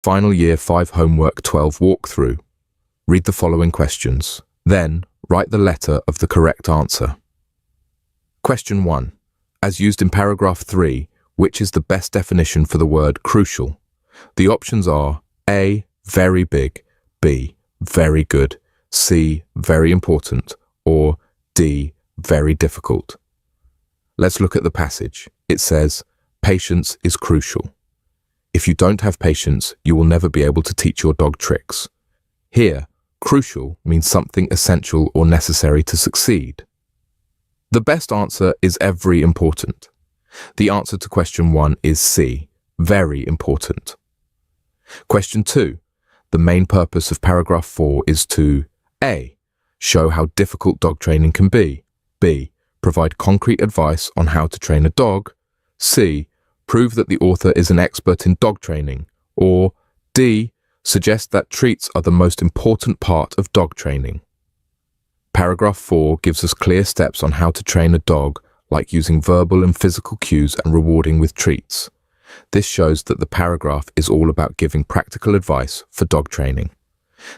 Final Year 5 Homework 12 walkthrough. Read the following questions. Then, write the letter of the correct answer. Question 1. As used in paragraph 3, which is the best definition for the word crucial? The options are A. Very big, B. Very good, C. Very important, or D. Very difficult. Let's look at the passage. It says, patience is crucial. If you don't have patience, you will never be able to teach your dog tricks. Here, crucial means something essential or necessary to succeed. The best answer is very important. The answer to question 1 is C, very important. Question 2. The main purpose of paragraph 4 is to A. Show how difficult dog training can be. B. Provide concrete advice on how to train a dog. C. Prove that the author is an expert in dog training. Or D. Suggest that treats are the most important part of dog training. Paragraph 4 gives us clear steps on how to train a dog, like using verbal and physical cues and rewarding with treats. This shows that the paragraph is all about giving practical advice for dog training.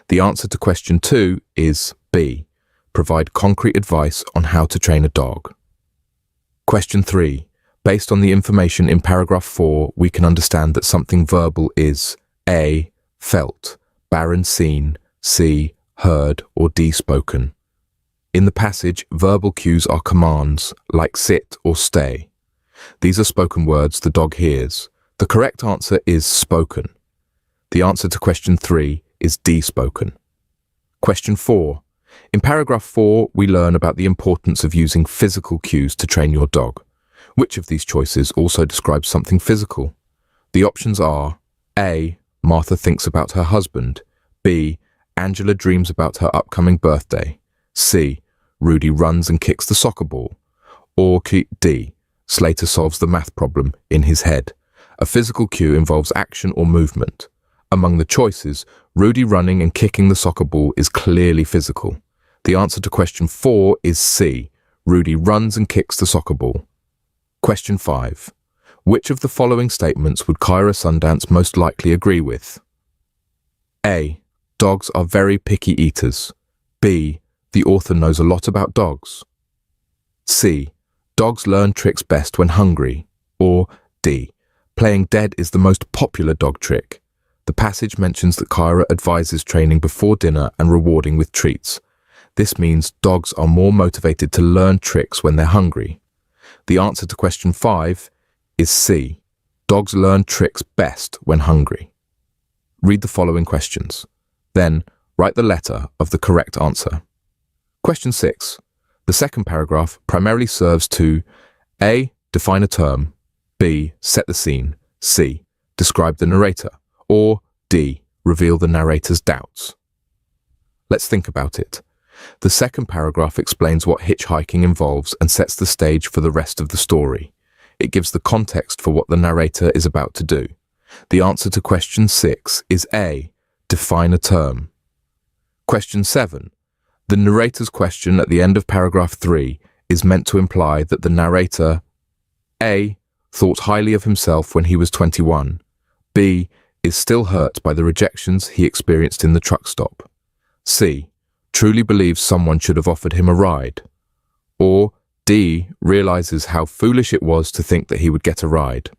The answer to question 2 is B. Provide concrete advice on how to train a dog. Question 3. Based on the information in paragraph 4, we can understand that something verbal is A. Felt, barren seen, C. Heard, or D. Spoken. In the passage, verbal cues are commands, like sit or stay. These are spoken words the dog hears. The correct answer is spoken. The answer to question 3 is D. Spoken. Question 4. In paragraph 4, we learn about the importance of using physical cues to train your dog. Which of these choices also describes something physical? The options are A. Martha thinks about her husband. B. Angela dreams about her upcoming birthday. C. Rudy runs and kicks the soccer ball. Or D. Slater solves the math problem in his head. A physical cue involves action or movement. Among the choices, Rudy running and kicking the soccer ball is clearly physical. The answer to question 4 is C. Rudy runs and kicks the soccer ball. Question 5. Which of the following statements would Kyra Sundance most likely agree with? A. Dogs are very picky eaters. B. The author knows a lot about dogs. C. Dogs learn tricks best when hungry. Or D. Playing dead is the most popular dog trick. The passage mentions that Kyra advises training before dinner and rewarding with treats. This means dogs are more motivated to learn tricks when they're hungry. The answer to question 5 is C. Dogs learn tricks best when hungry. Read the following questions. Then, write the letter of the correct answer. Question 6. The second paragraph primarily serves to A. Define a term. B. Set the scene. C. Describe the narrator. Or D. Reveal the narrator's doubts. Let's think about it. The second paragraph explains what hitchhiking involves and sets the stage for the rest of the story. It gives the context for what the narrator is about to do. The answer to question 6 is A. Define a term. Question 7. The narrator's question at the end of paragraph 3 is meant to imply that the narrator A. Thought highly of himself when he was 21. B. Is still hurt by the rejections he experienced in the truck stop. C. Truly believes someone should have offered him a ride. Or D. Realizes how foolish it was to think that he would get a ride.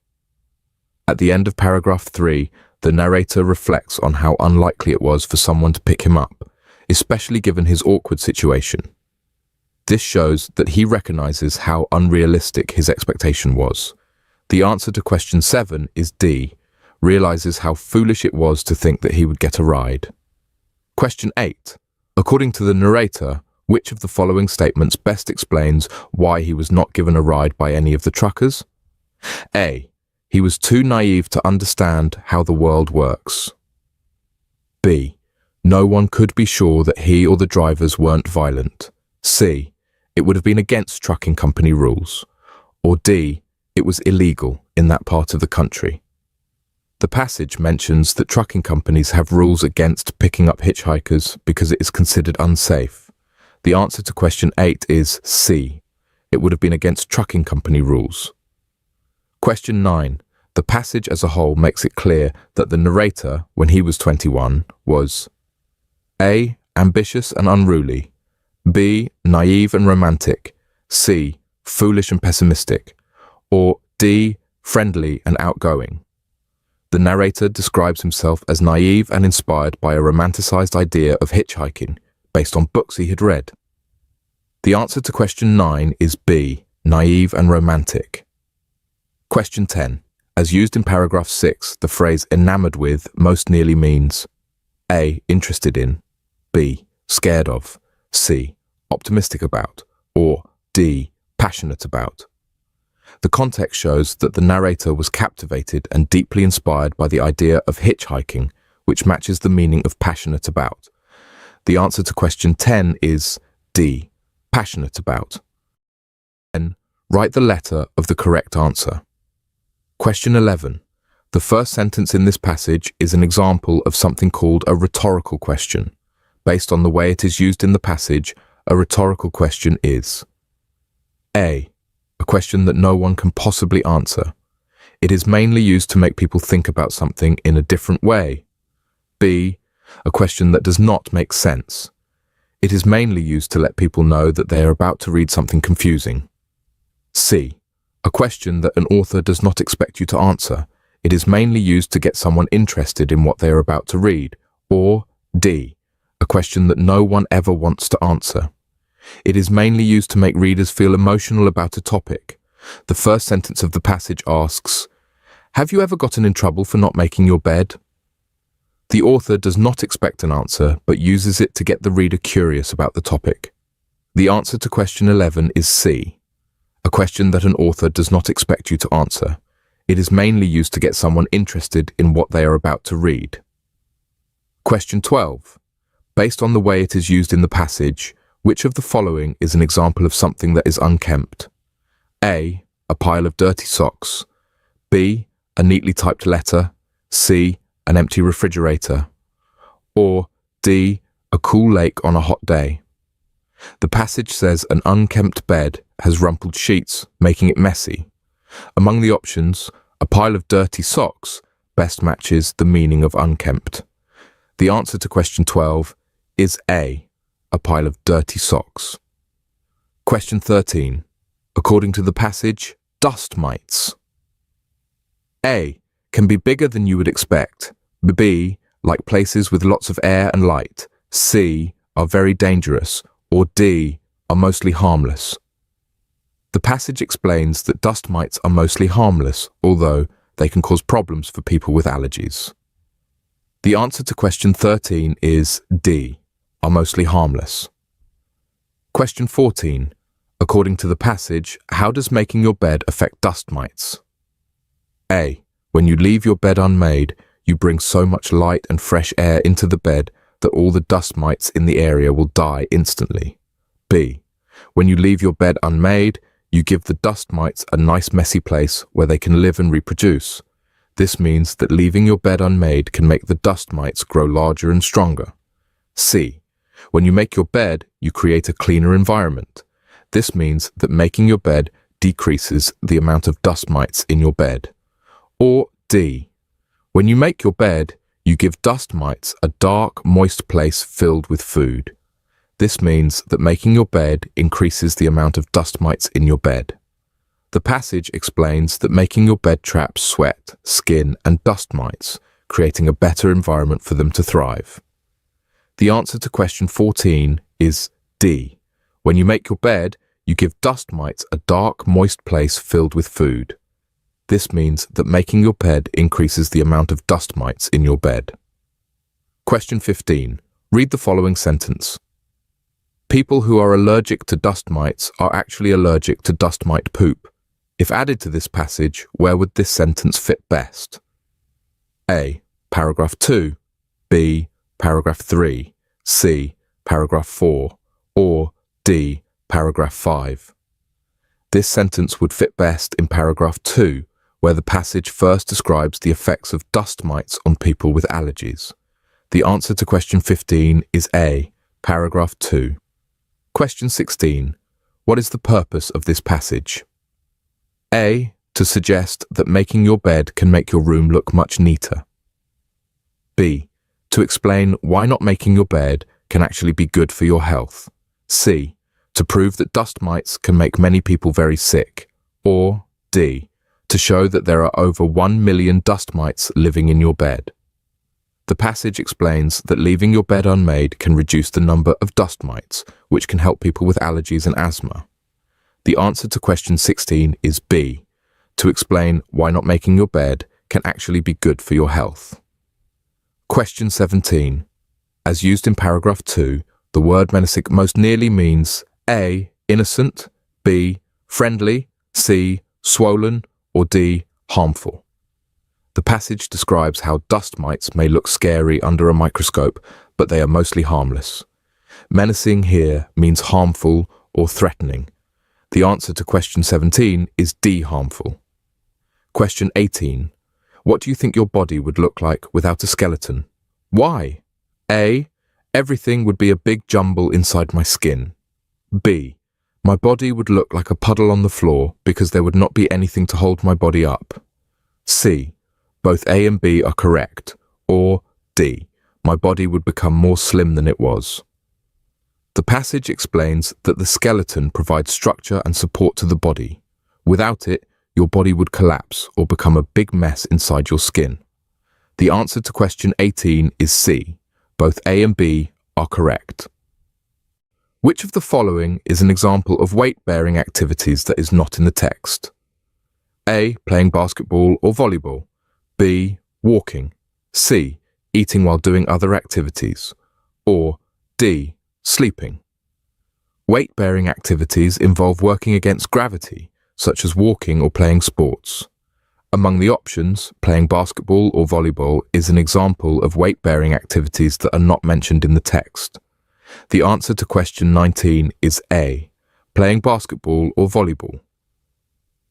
At the end of paragraph 3, the narrator reflects on how unlikely it was for someone to pick him up, especially given his awkward situation. This shows that he recognizes how unrealistic his expectation was. The answer to question 7 is D. Realizes how foolish it was to think that he would get a ride. Question 8. According to the narrator, which of the following statements best explains why he was not given a ride by any of the truckers? A. He was too naive to understand how the world works. B. No one could be sure that he or the drivers weren't violent. C. It would have been against trucking company rules. Or D. It was illegal in that part of the country. The passage mentions that trucking companies have rules against picking up hitchhikers because it is considered unsafe. The answer to question 8 is C. It would have been against trucking company rules. Question 9. The passage as a whole makes it clear that the narrator, when he was 21, was A. Ambitious and unruly, B. Naive and romantic, C. Foolish and pessimistic, or D. Friendly and outgoing. The narrator describes himself as naive and inspired by a romanticized idea of hitchhiking based on books he had read. The answer to question 9 is B. Naive and romantic. Question 10. As used in paragraph 6, the phrase enamored with most nearly means A. Interested in, B. Scared of, C. Optimistic about, or D. Passionate about. The context shows that the narrator was captivated and deeply inspired by the idea of hitchhiking, which matches the meaning of passionate about. The answer to question 10 is D. Passionate about. Then, write the letter of the correct answer. Question 11. The first sentence in this passage is an example of something called a rhetorical question. Based on the way it is used in the passage, a rhetorical question is A. A question that no one can possibly answer. It is mainly used to make people think about something in a different way. B. A question that does not make sense. It is mainly used to let people know that they are about to read something confusing. C. A question that an author does not expect you to answer. It is mainly used to get someone interested in what they are about to read. Or D. A question that no one ever wants to answer. It is mainly used to make readers feel emotional about a topic. The first sentence of the passage asks, "Have you ever gotten in trouble for not making your bed?" The author does not expect an answer, but uses it to get the reader curious about the topic. The answer to question 11 is C. A question that an author does not expect you to answer. It is mainly used to get someone interested in what they are about to read. Question 12. Based on the way it is used in the passage, which of the following is an example of something that is unkempt? A. A pile of dirty socks. B. A neatly typed letter. C. An empty refrigerator. Or D. A cool lake on a hot day. The passage says an unkempt bed has rumpled sheets, making it messy. Among the options, a pile of dirty socks best matches the meaning of unkempt. The answer to question 12 is A. A pile of dirty socks. Question 13. According to the passage, dust mites. A. Can be bigger than you would expect. B. Like places with lots of air and light. C. Are very dangerous. Or D. Are mostly harmless. The passage explains that dust mites are mostly harmless, although they can cause problems for people with allergies. The answer to question 13 is D. Are mostly harmless. Question 14. According to the passage, how does making your bed affect dust mites? A. When you leave your bed unmade, you bring so much light and fresh air into the bed that all the dust mites in the area will die instantly. B. When you leave your bed unmade, you give the dust mites a nice messy place where they can live and reproduce. This means that leaving your bed unmade can make the dust mites grow larger and stronger. C. When you make your bed, you create a cleaner environment. This means that making your bed decreases the amount of dust mites in your bed. Or D. When you make your bed, you give dust mites a dark, moist place filled with food. This means that making your bed increases the amount of dust mites in your bed. The passage explains that making your bed traps sweat, skin, and dust mites, creating a better environment for them to thrive. The answer to question 14 is D. When you make your bed, you give dust mites a dark, moist place filled with food. This means that making your bed increases the amount of dust mites in your bed. Question 15. Read the following sentence. People who are allergic to dust mites are actually allergic to dust mite poop. If added to this passage, where would this sentence fit best? A. Paragraph 2. B. Paragraph 3. C. Paragraph 4. Or D. Paragraph 5. This sentence would fit best in paragraph 2, where the passage first describes the effects of dust mites on people with allergies. The answer to question 15 is A. Paragraph 2. Question 16. What is the purpose of this passage? A. To suggest that making your bed can make your room look much neater. B. To explain why not making your bed can actually be good for your health. C. To prove that dust mites can make many people very sick. Or D. To show that there are over 1 million dust mites living in your bed. The passage explains that leaving your bed unmade can reduce the number of dust mites, which can help people with allergies and asthma. The answer to question 16 is B. To explain why not making your bed can actually be good for your health. Question 17. As used in paragraph 2, the word menacing most nearly means A. Innocent, B. Friendly, C. Swollen, or D. Harmful. The passage describes how dust mites may look scary under a microscope, but they are mostly harmless. Menacing here means harmful or threatening. The answer to question 17 is D. Harmful. Question 18. What do you think your body would look like without a skeleton? Why? A. Everything would be a big jumble inside my skin. B. My body would look like a puddle on the floor because there would not be anything to hold my body up. C. Both A and B are correct. Or D. My body would become more slim than it was. The passage explains that the skeleton provides structure and support to the body. Without it, your body would collapse or become a big mess inside your skin. The answer to question 18 is C. Both A and B are correct. Which of the following is an example of weight-bearing activities that is not in the text? A. Playing basketball or volleyball. B. Walking. C. Eating while doing other activities. Or D. Sleeping. Weight-bearing activities involve working against gravity, such as walking or playing sports. Among the options, playing basketball or volleyball is an example of weight-bearing activities that are not mentioned in the text. The answer to question 19 is A. Playing basketball or volleyball.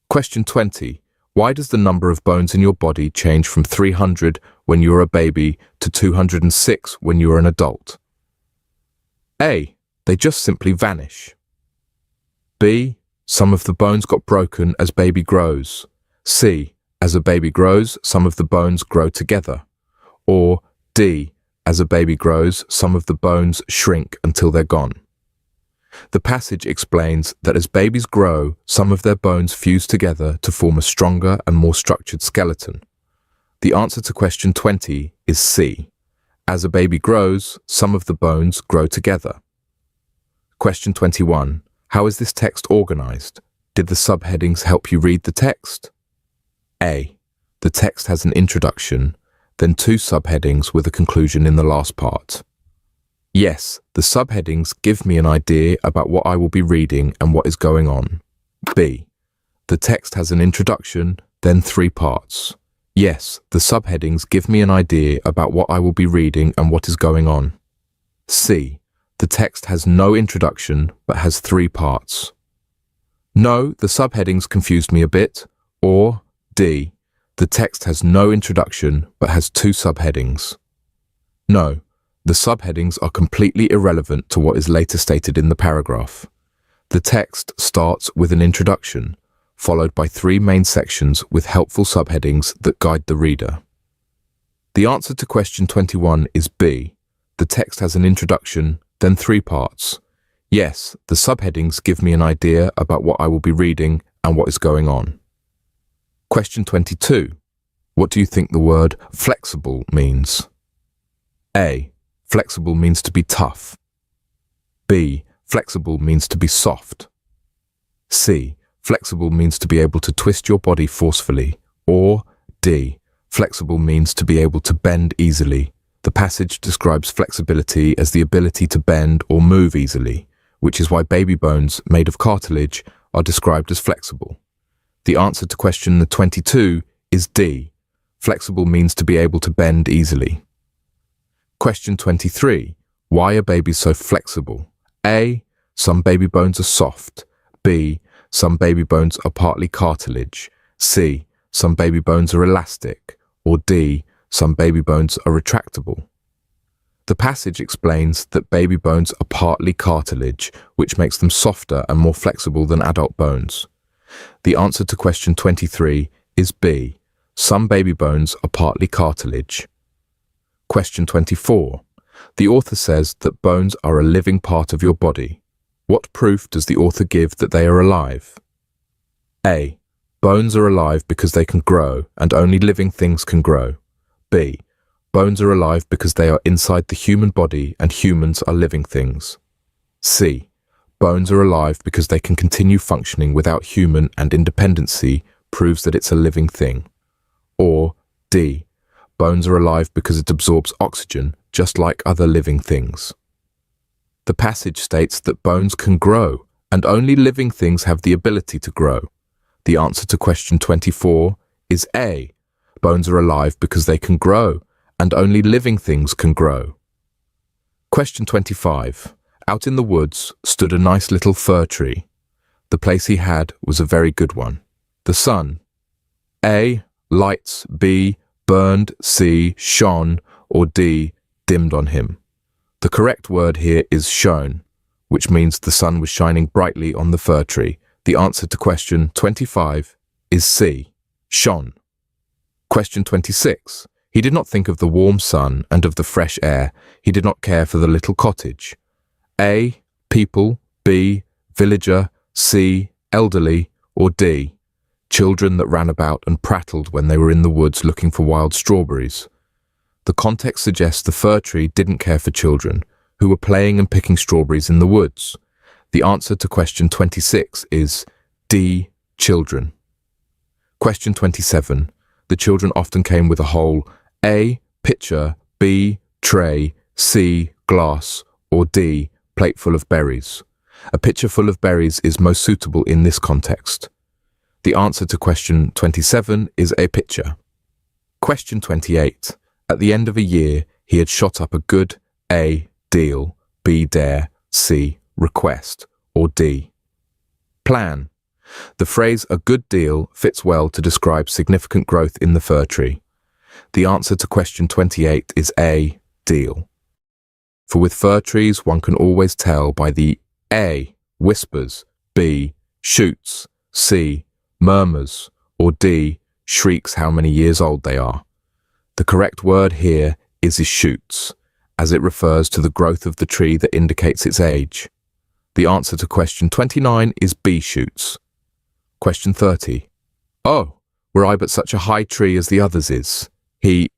Question 20. Why does the number of bones in your body change from 300 when you are a baby to 206 when you are an adult? A. They just simply vanish. B. Some of the bones got broken as baby grows. C. As a baby grows, some of the bones grow together. Or D. As a baby grows, some of the bones shrink until they're gone. The passage explains that as babies grow, some of their bones fuse together to form a stronger and more structured skeleton. The answer to question 20 is C. As a baby grows, some of the bones grow together. Question 21. How is this text organized? Did the subheadings help you read the text? A. The text has an introduction, then 2 subheadings with a conclusion in the last part. Yes, the subheadings give me an idea about what I will be reading and what is going on. B. The text has an introduction, then 3 parts. Yes, the subheadings give me an idea about what I will be reading and what is going on. C. The text has no introduction but has 3 parts. No, the subheadings confused me a bit. Or D. The text has no introduction but has 2 subheadings. No, the subheadings are completely irrelevant to what is later stated in the paragraph. The text starts with an introduction, followed by 3 main sections with helpful subheadings that guide the reader. The answer to question 21 is B. The text has an introduction, then 3 parts. Yes, the subheadings give me an idea about what I will be reading and what is going on. Question 22. What do you think the word flexible means? A. Flexible means to be tough. B. Flexible means to be soft. C. Flexible means to be able to twist your body forcefully. Or D. Flexible means to be able to bend easily. The passage describes flexibility as the ability to bend or move easily, which is why baby bones made of cartilage are described as flexible. The answer to question 22 is D. Flexible means to be able to bend easily. Question 23. Why are babies so flexible? A. Some baby bones are soft. B. Some baby bones are partly cartilage. C. Some baby bones are elastic. Or D. Some baby bones are retractable. The passage explains that baby bones are partly cartilage, which makes them softer and more flexible than adult bones. The answer to question 23 is B. Some baby bones are partly cartilage. Question 24. The author says that bones are a living part of your body. What proof does the author give that they are alive? A. Bones are alive because they can grow and only living things can grow. B. Bones are alive because they are inside the human body and humans are living things. C. Bones are alive because they can continue functioning without human and independency proves that it's a living thing. Or D. Bones are alive because it absorbs oxygen just like other living things. The passage states that bones can grow and only living things have the ability to grow. The answer to question 24 is A. Bones are alive because they can grow and only living things can grow. Question 25. Out in the woods stood a nice little fir tree. The place he had was a very good one. The sun. A. Lights. B. Burned. C. Shone. Or D. Dimmed on him. The correct word here is shone, which means the sun was shining brightly on the fir tree. The answer to question 25 is C. Shone. Question 26. He did not think of the warm sun and of the fresh air. He did not care for the little cottage. A. People. B. Villager. C. Elderly. Or D. Children that ran about and prattled when they were in the woods looking for wild strawberries. The context suggests the fir tree didn't care for children who were playing and picking strawberries in the woods. The answer to question 26 is D. Children. Question 27. The children often came with a whole A. Pitcher. B. Tray. C. Glass. Or D. Plate full of berries. A pitcher full of berries is most suitable in this context. The answer to question 27 is a pitcher. Question 28. At the end of a year, he had shot up a good A. Deal, B. Dare, C. Request, or D. Plan. The phrase a good deal fits well to describe significant growth in the fir tree. The answer to question 28 is A. Deal. For with fir trees, one can always tell by the A. Whispers, B. Shoots, C. Murmurs, or D. Shrieks how many years old they are. The correct word here is shoots, as it refers to the growth of the tree that indicates its age. The answer to question 29 is B. Shoots. Question 30. Oh, were I but such a high tree as the others is. He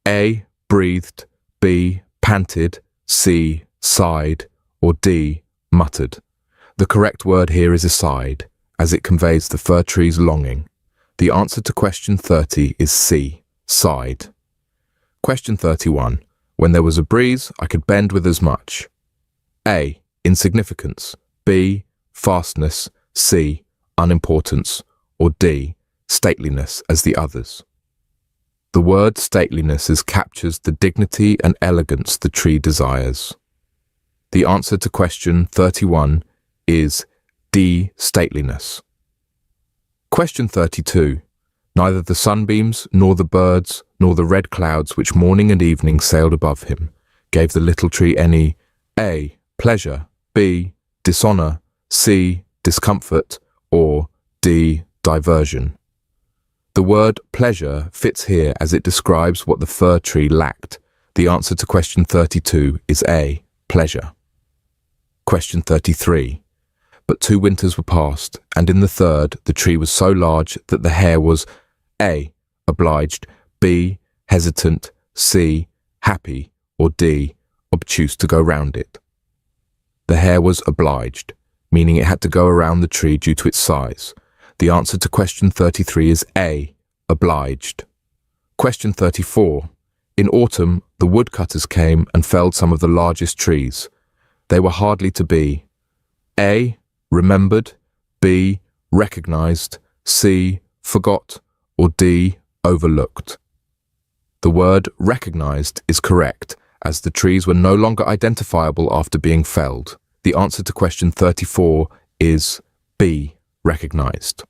A. Breathed, B. Panted, C. Sighed, or D. Muttered. The correct word here is sighed, as it conveys the fir tree's longing. The answer to question 30 is C. Sighed. Question 31. When there was a breeze, I could bend with as much. A. Insignificance. B. Fastness. C. Unimportance. Or D. Stateliness as the others. The word stateliness captures the dignity and elegance the tree desires. The answer to question 31 is D. Stateliness. Question 32. Neither the sunbeams, nor the birds, nor the red clouds which morning and evening sailed above him, gave the little tree any A. Pleasure, B. Dishonor, C. Discomfort, or D. Diversion. The word pleasure fits here as it describes what the fir tree lacked. The answer to question 32 is A. Pleasure. Question 33. But 2 winters were past, and in the third the tree was so large that the hare was A. Obliged, B. Hesitant, C. Happy, or D. Obtuse to go round it. The hare was obliged, meaning it had to go around the tree due to its size. The answer to question 33 is A. Obliged. Question 34. In autumn, the woodcutters came and felled some of the largest trees. They were hardly to be A. Remembered, B. Recognized, C. Forgot, or D. Overlooked. The word recognized is correct, as the trees were no longer identifiable after being felled. The answer to question 34 is B. Recognized.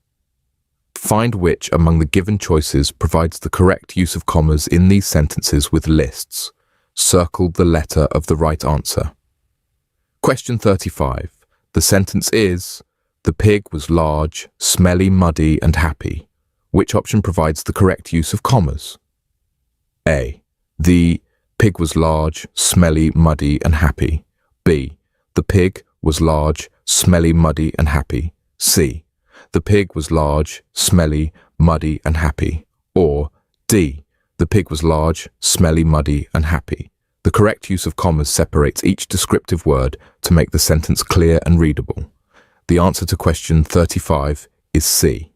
Find which among the given choices provides the correct use of commas in these sentences with lists. Circle the letter of the right answer. Question 35. The sentence is, The pig was large, smelly, muddy, and happy. Which option provides the correct use of commas? A. The pig was large, smelly, muddy, and happy. B. The pig was large, smelly, muddy, and happy. C. The pig was large, smelly, muddy, and happy. Or D. The pig was large, smelly, muddy, and happy. The correct use of commas separates each descriptive word to make the sentence clear and readable. The answer to question 35 is C.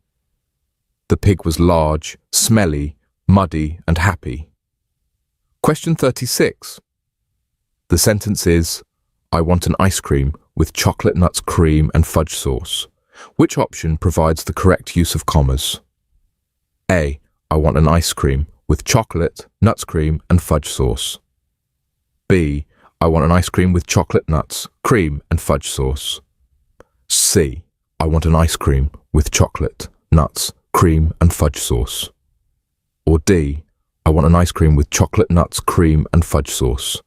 The pig was large, smelly, muddy, and happy. Question 36. The sentence is, I want an ice cream with chocolate nuts, cream, and fudge sauce. Which option provides the correct use of commas? A. I want an ice cream with chocolate, nuts, cream, and fudge sauce. B. I want an ice cream with chocolate, nuts, cream, and fudge sauce. C. I want an ice cream with chocolate, nuts, cream, and fudge sauce. Or D. I want an ice cream with chocolate, nuts, cream, and fudge sauce.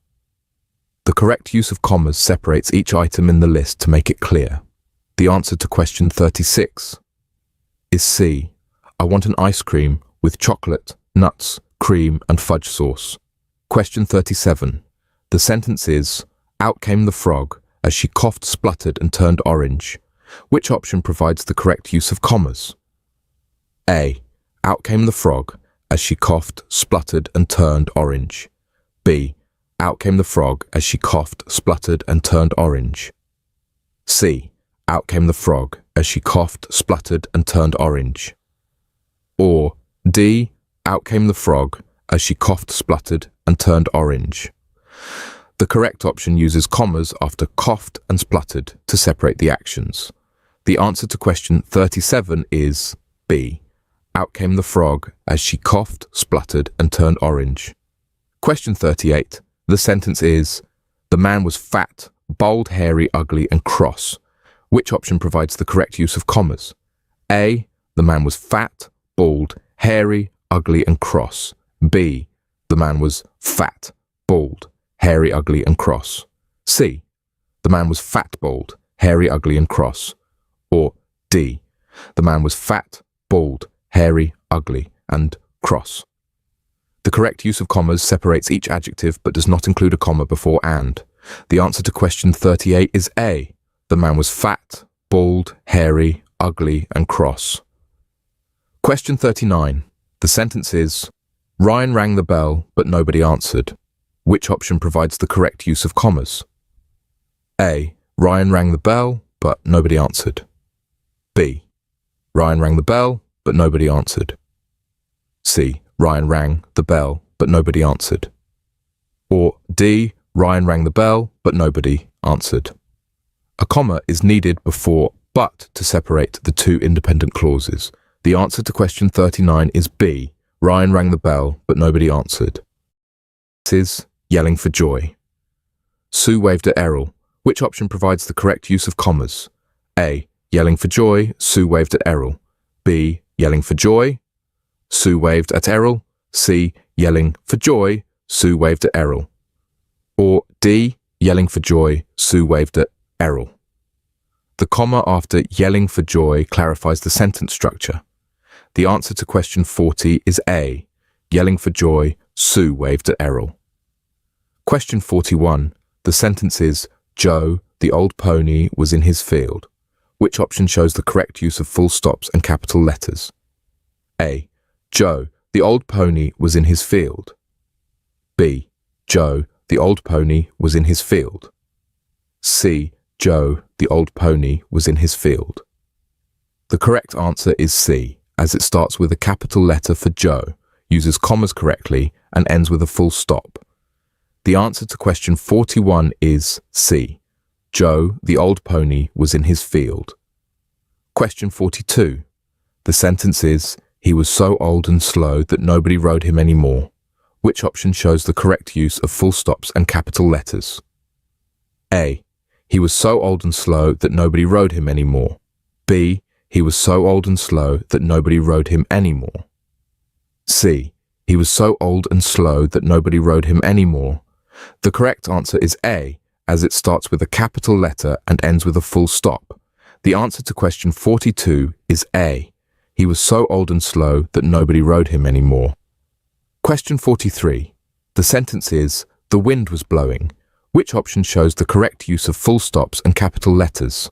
The correct use of commas separates each item in the list to make it clear. The answer to question 36 is C. I want an ice cream with chocolate, nuts, cream, and fudge sauce. Question 37. The sentence is, out came the frog as she coughed, spluttered, and turned orange. Which option provides the correct use of commas? A. Out came the frog as she coughed, spluttered, and turned orange. B. Out came the frog as she coughed, spluttered, and turned orange. C. Out came the frog as she coughed, spluttered, and turned orange. Or D. Out came the frog as she coughed, spluttered, and turned orange. The correct option uses commas after coughed and spluttered to separate the actions. The answer to question 37 is B. Out came the frog as she coughed, spluttered, and turned orange. Question 38. The sentence is, the man was fat, bald, hairy, ugly, and cross. Which option provides the correct use of commas? A. The man was fat, bald, hairy, ugly, and cross. B. The man was fat, bald, hairy, ugly, and cross. C. The man was fat, bald, hairy, ugly, and cross. Or D. The man was fat, bald, hairy, ugly, and cross. The correct use of commas separates each adjective but does not include a comma before and. The answer to question 38 is A. The man was fat, bald, hairy, ugly, and cross. Question 39. The sentence is, Ryan rang the bell, but nobody answered. Which option provides the correct use of commas? A. Ryan rang the bell, but nobody answered. B. Ryan rang the bell, but nobody answered. C. Ryan rang the bell, but nobody answered. Or D. Ryan rang the bell, but nobody answered. A comma is needed before but to separate the two independent clauses. The answer to question 39 is B. Ryan rang the bell, but nobody answered. This is yelling for joy. Sue waved at Errol. Which option provides the correct use of commas? A. Yelling for joy, Sue waved at Errol. B. Yelling for joy, Sue waved at Errol. C. Yelling for joy, Sue waved at Errol. Or D. Yelling for joy, Sue waved at Errol. The comma after yelling for joy clarifies the sentence structure. The answer to question 40 is A. Yelling for joy, Sue waved at Errol. Question 41. The sentence is, Joe, the old pony, was in his field. Which option shows the correct use of full stops and capital letters? A. Joe, the old pony, was in his field. B. Joe, the old pony, was in his field. C. Joe, the old pony, was in his field. The correct answer is C, as it starts with a capital letter for Joe, uses commas correctly, and ends with a full stop. The answer to question 41 is C. Joe, the old pony, was in his field. Question 42. The sentence is, he was so old and slow that nobody rode him anymore. Which option shows the correct use of full stops and capital letters? A. He was so old and slow that nobody rode him anymore. B. He was so old and slow that nobody rode him anymore. C. He was so old and slow that nobody rode him anymore. The correct answer is A, as it starts with a capital letter and ends with a full stop. The answer to question 42 is A. He was so old and slow that nobody rode him anymore. Question 43. The sentence is, the wind was blowing. Which option shows the correct use of full stops and capital letters?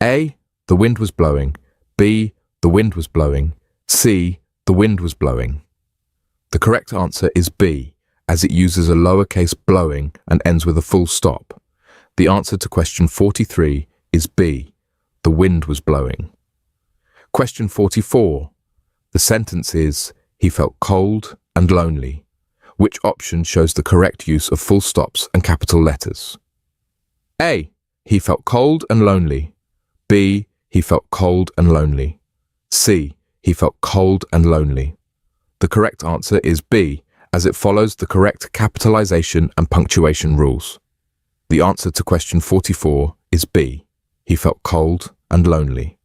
A. The wind was blowing. B. The wind was blowing. C. The wind was blowing. The correct answer is B, as it uses a lowercase blowing and ends with a full stop. The answer to question 43 is B. The wind was blowing. Question 44. The sentence is, he felt cold and lonely. Which option shows the correct use of full stops and capital letters? A. He felt cold and lonely. B. He felt cold and lonely. C. He felt cold and lonely. The correct answer is B, as it follows the correct capitalization and punctuation rules. The answer to question 44 is B. He felt cold and lonely.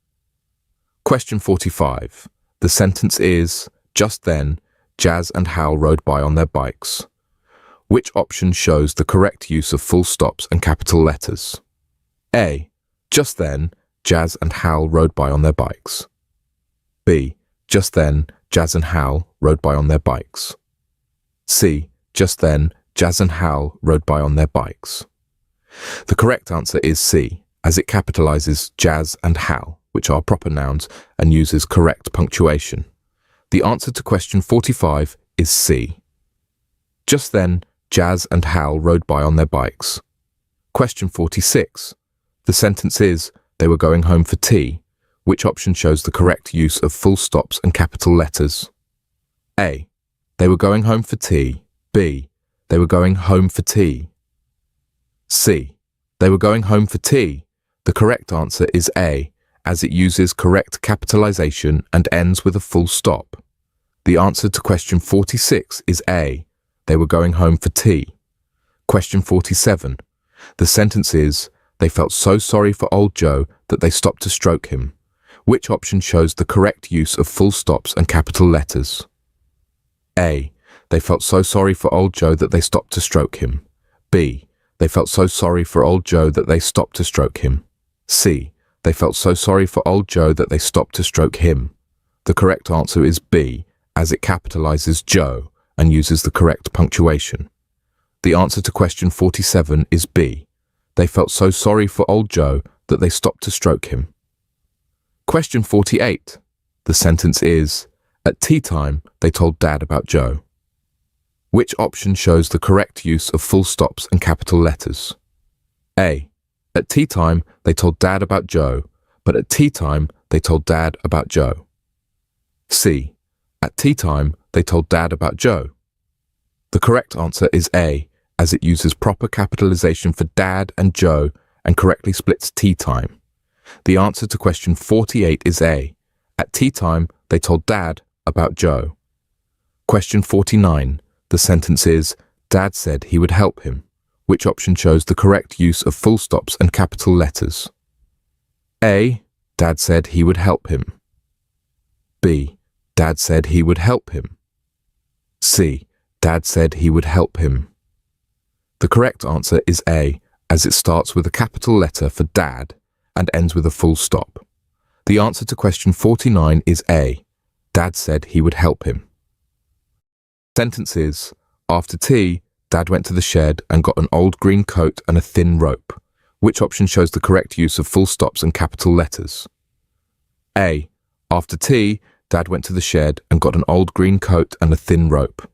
Question 45. The sentence is, just then, Jazz and Hal rode by on their bikes. Which option shows the correct use of full stops and capital letters? A. Just then, Jazz and Hal rode by on their bikes. B. Just then, Jazz and Hal rode by on their bikes. C. Just then, Jazz and Hal rode by on their bikes. The correct answer is C, as it capitalizes Jazz and Hal, which are proper nouns, and uses correct punctuation. The answer to question 45 is C. Just then, Jazz and Hal rode by on their bikes. Question 46. The sentence is, they were going home for tea. Which option shows the correct use of full stops and capital letters? A. They were going home for tea. B. They were going home for tea. C. They were going home for tea. The correct answer is A, as it uses correct capitalization and ends with a full stop. The answer to question 46 is A. They were going home for tea. Question 47. The sentence is, they felt so sorry for old Joe that they stopped to stroke him. Which option shows the correct use of full stops and capital letters? A. They felt so sorry for old Joe that they stopped to stroke him. B. They felt so sorry for old Joe that they stopped to stroke him. C. They felt so sorry for old Joe that they stopped to stroke him. The correct answer is B, as it capitalizes Joe and uses the correct punctuation. The answer to question 47 is B. They felt so sorry for old Joe that they stopped to stroke him. Question 48. The sentence is, at tea time, they told Dad about Joe. Which option shows the correct use of full stops and capital letters? A. At tea time, they told Dad about Joe, but at tea time, they told Dad about Joe. C. At tea time, they told Dad about Joe. The correct answer is A, as it uses proper capitalization for Dad and Joe and correctly splits tea time. The answer to question 48 is A. At tea time, they told Dad about Joe. Question 49. The sentence is, Dad said he would help him. Which option shows the correct use of full stops and capital letters? A. Dad said he would help him. B. Dad said he would help him. C. Dad said he would help him. The correct answer is A, as it starts with a capital letter for Dad and ends with a full stop. The answer to question 49 is A. Dad said he would help him. Sentences. After tea, Dad went to the shed and got an old green coat and a thin rope. Which option shows the correct use of full stops and capital letters? A. After tea, Dad went to the shed and got an old green coat and a thin rope.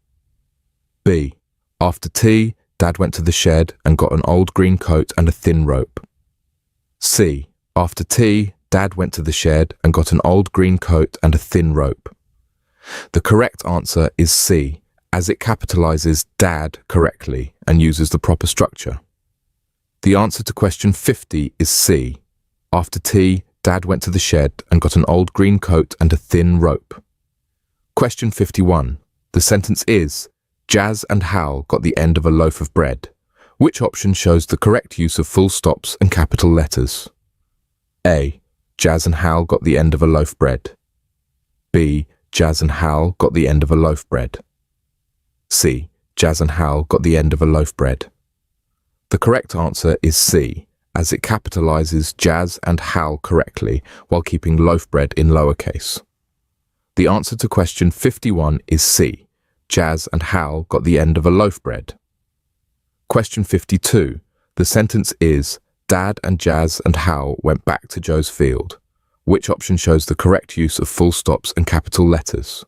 B. After tea, Dad went to the shed and got an old green coat and a thin rope. C. After tea, Dad went to the shed and got an old green coat and a thin rope. The correct answer is C, as it capitalizes Dad correctly and uses the proper structure. The answer to question 50 is C. After tea, Dad went to the shed and got an old green coat and a thin rope. Question 51. The sentence is, Jazz and Hal got the end of a loaf of bread. Which option shows the correct use of full stops and capital letters? A. Jazz and Hal got the end of a loaf bread. B. Jazz and Hal got the end of a loaf bread. C. Jazz and Hal got the end of a loaf bread. The correct answer is C, as it capitalizes Jazz and Hal correctly while keeping loaf bread in lowercase. The answer to question 51 is C. Jazz and Hal got the end of a loaf bread. Question 52. The sentence is, Dad and Jazz and Hal went back to Joe's field. Which option shows the correct use of full stops and capital letters?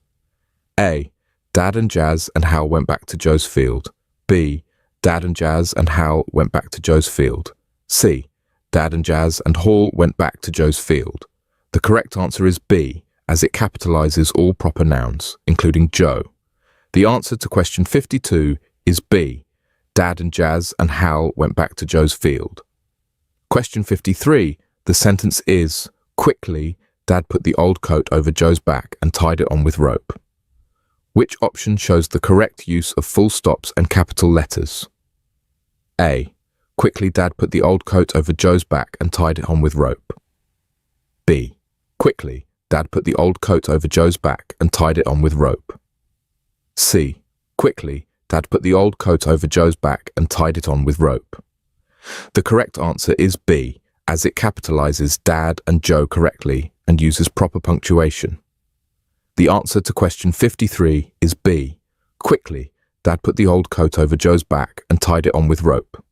A. Dad and Jazz and Hal went back to Joe's field. B. Dad and Jazz and Hal went back to Joe's field. C. Dad and Jazz and Hal went back to Joe's field. The correct answer is B, as it capitalizes all proper nouns, including Joe. The answer to question 52 is B. Dad and Jazz and Hal went back to Joe's field. Question 53. The sentence is, quickly, Dad put the old coat over Joe's back and tied it on with rope. Which option shows the correct use of full stops and capital letters? A. Quickly, Dad put the old coat over Joe's back and tied it on with rope. B. Quickly, Dad put the old coat over Joe's back and tied it on with rope. C. Quickly, Dad put the old coat over Joe's back and tied it on with rope. The correct answer is B, as it capitalizes Dad and Joe correctly and uses proper punctuation. The answer to question 53 is B. Quickly, Dad put the old coat over Joe's back and tied it on with rope.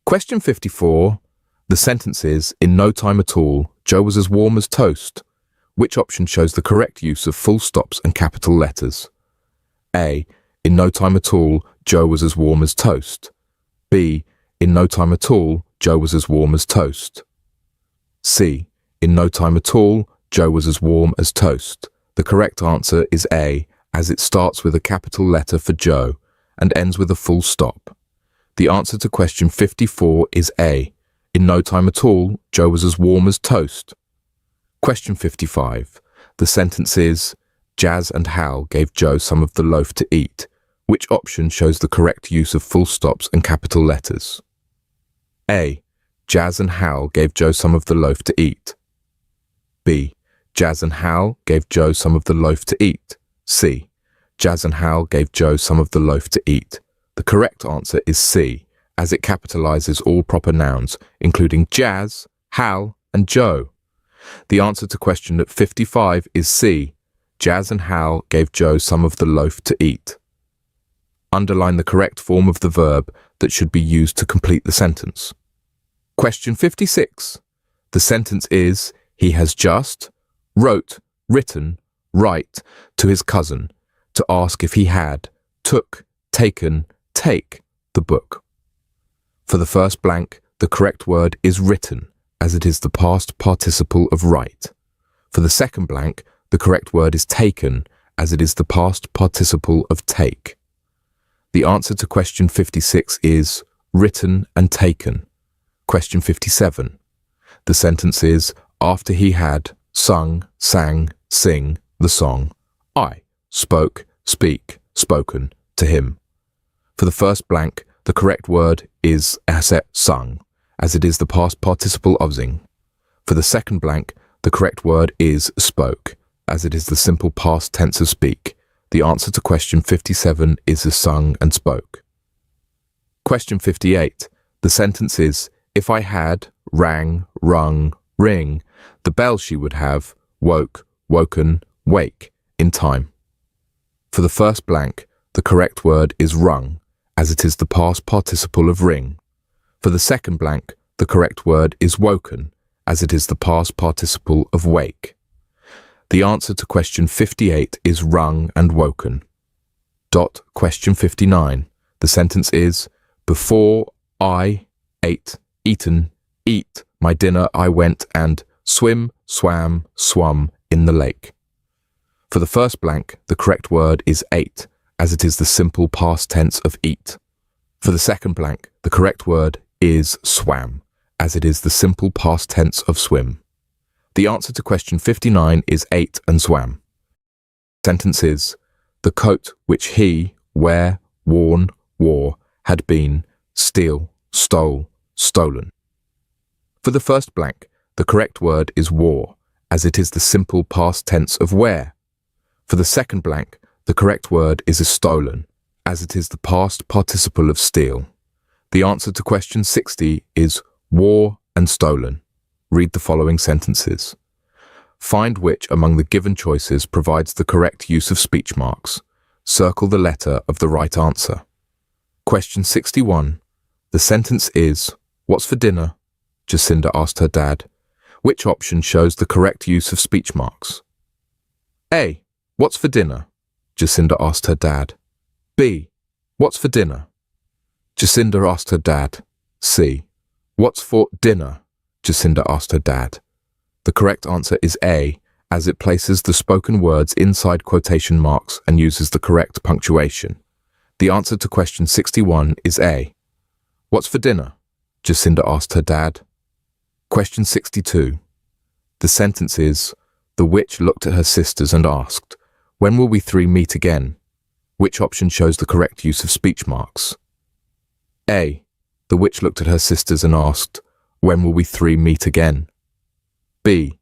Question 54. The sentence is, in no time at all, Joe was as warm as toast. Which option shows the correct use of full stops and capital letters? A. In no time at all, Joe was as warm as toast. B. In no time at all, Joe was as warm as toast. C. In no time at all, Joe was as warm as toast. The correct answer is A, as it starts with a capital letter for Joe and ends with a full stop. The answer to question 54 is A. In no time at all, Joe was as warm as toast. Question 55. The sentence is, Jazz and Hal gave Joe some of the loaf to eat. Which option shows the correct use of full stops and capital letters? A. Jazz and Hal gave Joe some of the loaf to eat. B. Jazz and Hal gave Joe some of the loaf to eat. C. Jazz and Hal gave Joe some of the loaf to eat. The correct answer is C, as it capitalizes all proper nouns, including Jazz, Hal, and Joe. The answer to question 55 is C. Jazz and Hal gave Joe some of the loaf to eat. Underline the correct form of the verb that should be used to complete the sentence. Question 56. The sentence is, he has just wrote, written, write to his cousin to ask if he had, took, taken, take the book. For the first blank, the correct word is written, as it is the past participle of write. For the second blank, the correct word is taken, as it is the past participle of take. The answer to question 56 is written and taken. Question 57. The sentence is, after he had sung, sang, sing the song, I spoke, speak, spoken to him. For the first blank, the correct word is sung, as it is the past participle of sing. For the second blank, the correct word is spoke, as it is the simple past tense of speak. The answer to question 57 is sung and spoke. Question 58. The sentence is, if I had, rang, rung, ring, the bell she would have, woke, woken, wake, in time. For the first blank, the correct word is rung, as it is the past participle of ring. For the second blank, the correct word is woken, as it is the past participle of wake. The answer to question 58 is rung and woken. Question 59. The sentence is, before I ate, eaten, eat my dinner I went and swim, swam, swum in the lake. For the first blank, the correct word is ate, as it is the simple past tense of eat. For the second blank, the correct word is swam, as it is the simple past tense of swim. The answer to question 59 is ate and swam. Sentence is, the coat which he, wear, worn, wore, had been, steal, stole, stolen. For the first blank, the correct word is wore, as it is the simple past tense of wear. For the second blank, the correct word is stolen, as it is the past participle of steal. The answer to question 60 is war, and stolen. Read the following sentences. Find which among the given choices provides the correct use of speech marks. Circle the letter of the right answer. Question 61. The sentence is, "What's for dinner?" Jacinda asked her dad. Which option shows the correct use of speech marks? A. What's for dinner? Jacinda asked her dad. B. What's for dinner? Jacinda asked her dad. C. What's for dinner? Jacinda asked her dad. The correct answer is A, as it places the spoken words inside quotation marks and uses the correct punctuation. The answer to question 61 is A. What's for dinner? Jacinda asked her dad. Question 62. The sentence is, the witch looked at her sisters and asked, "When will we three meet again?" Which option shows the correct use of speech marks? A. The witch looked at her sisters and asked, "When will we three meet again?" B.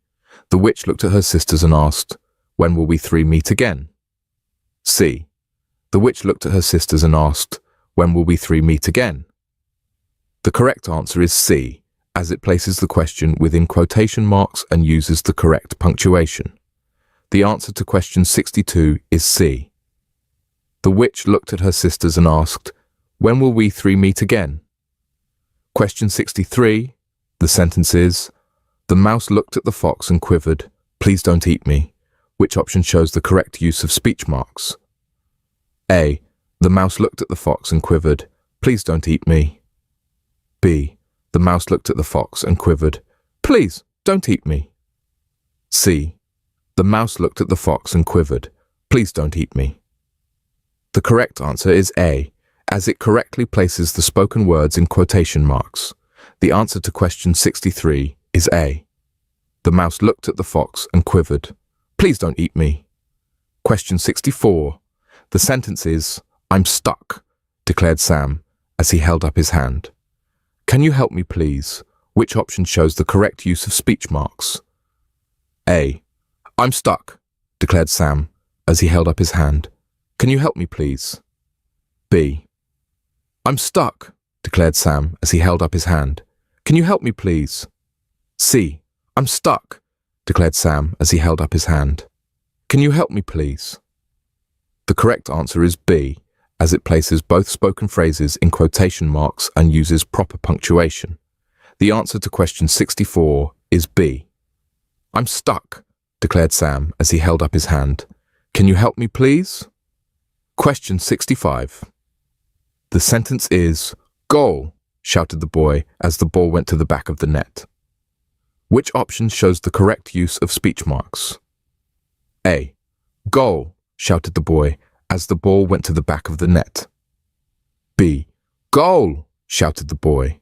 The witch looked at her sisters and asked, "When will we three meet again?" C. The witch looked at her sisters and asked, "When will we three meet again?" The correct answer is C, as it places the question within quotation marks and uses the correct punctuation. The answer to question 62 is C. The witch looked at her sisters and asked, "When will we three meet again?" Question 63. The sentence is, the mouse looked at the fox and quivered, "Please don't eat me." Which option shows the correct use of speech marks? A. The mouse looked at the fox and quivered, "Please don't eat me." B. The mouse looked at the fox and quivered, "Please don't eat me." C. The mouse looked at the fox and quivered, "Please don't eat me." The correct answer is A, as it correctly places the spoken words in quotation marks. The answer to question 63 is A. The mouse looked at the fox and quivered, "Please don't eat me." Question 64. The sentence is, "I'm stuck," declared Sam as he held up his hand. "Can you help me, please?" Which option shows the correct use of speech marks? A. "I'm stuck," declared Sam as he held up his hand. "Can you help me, please?" B. "I'm stuck," declared Sam as he held up his hand. "Can you help me, please?" C. "I'm stuck," declared Sam as he held up his hand. "Can you help me, please?" The correct answer is B, as it places both spoken phrases in quotation marks and uses proper punctuation. The answer to question 64 is B. "I'm stuck," declared Sam as he held up his hand. "Can you help me, please?" Question 65. The sentence is, "Goal," shouted the boy as the ball went to the back of the net. Which option shows the correct use of speech marks? A. "Goal," shouted the boy as the ball went to the back of the net. B. "Goal," shouted the boy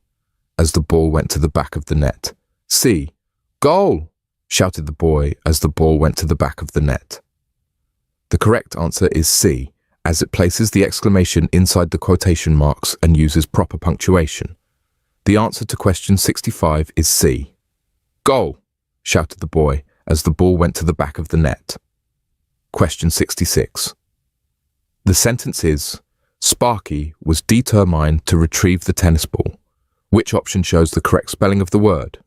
as the ball went to the back of the net. C. "Goal," shouted the boy as the ball went to the back of the net. The correct answer is C, as it places the exclamation inside the quotation marks and uses proper punctuation. The answer to question 65 is C. "Goal," shouted the boy as the ball went to the back of the net. Question 66. The sentence is, Sparky was determined to retrieve the tennis ball. Which option shows the correct spelling of the word?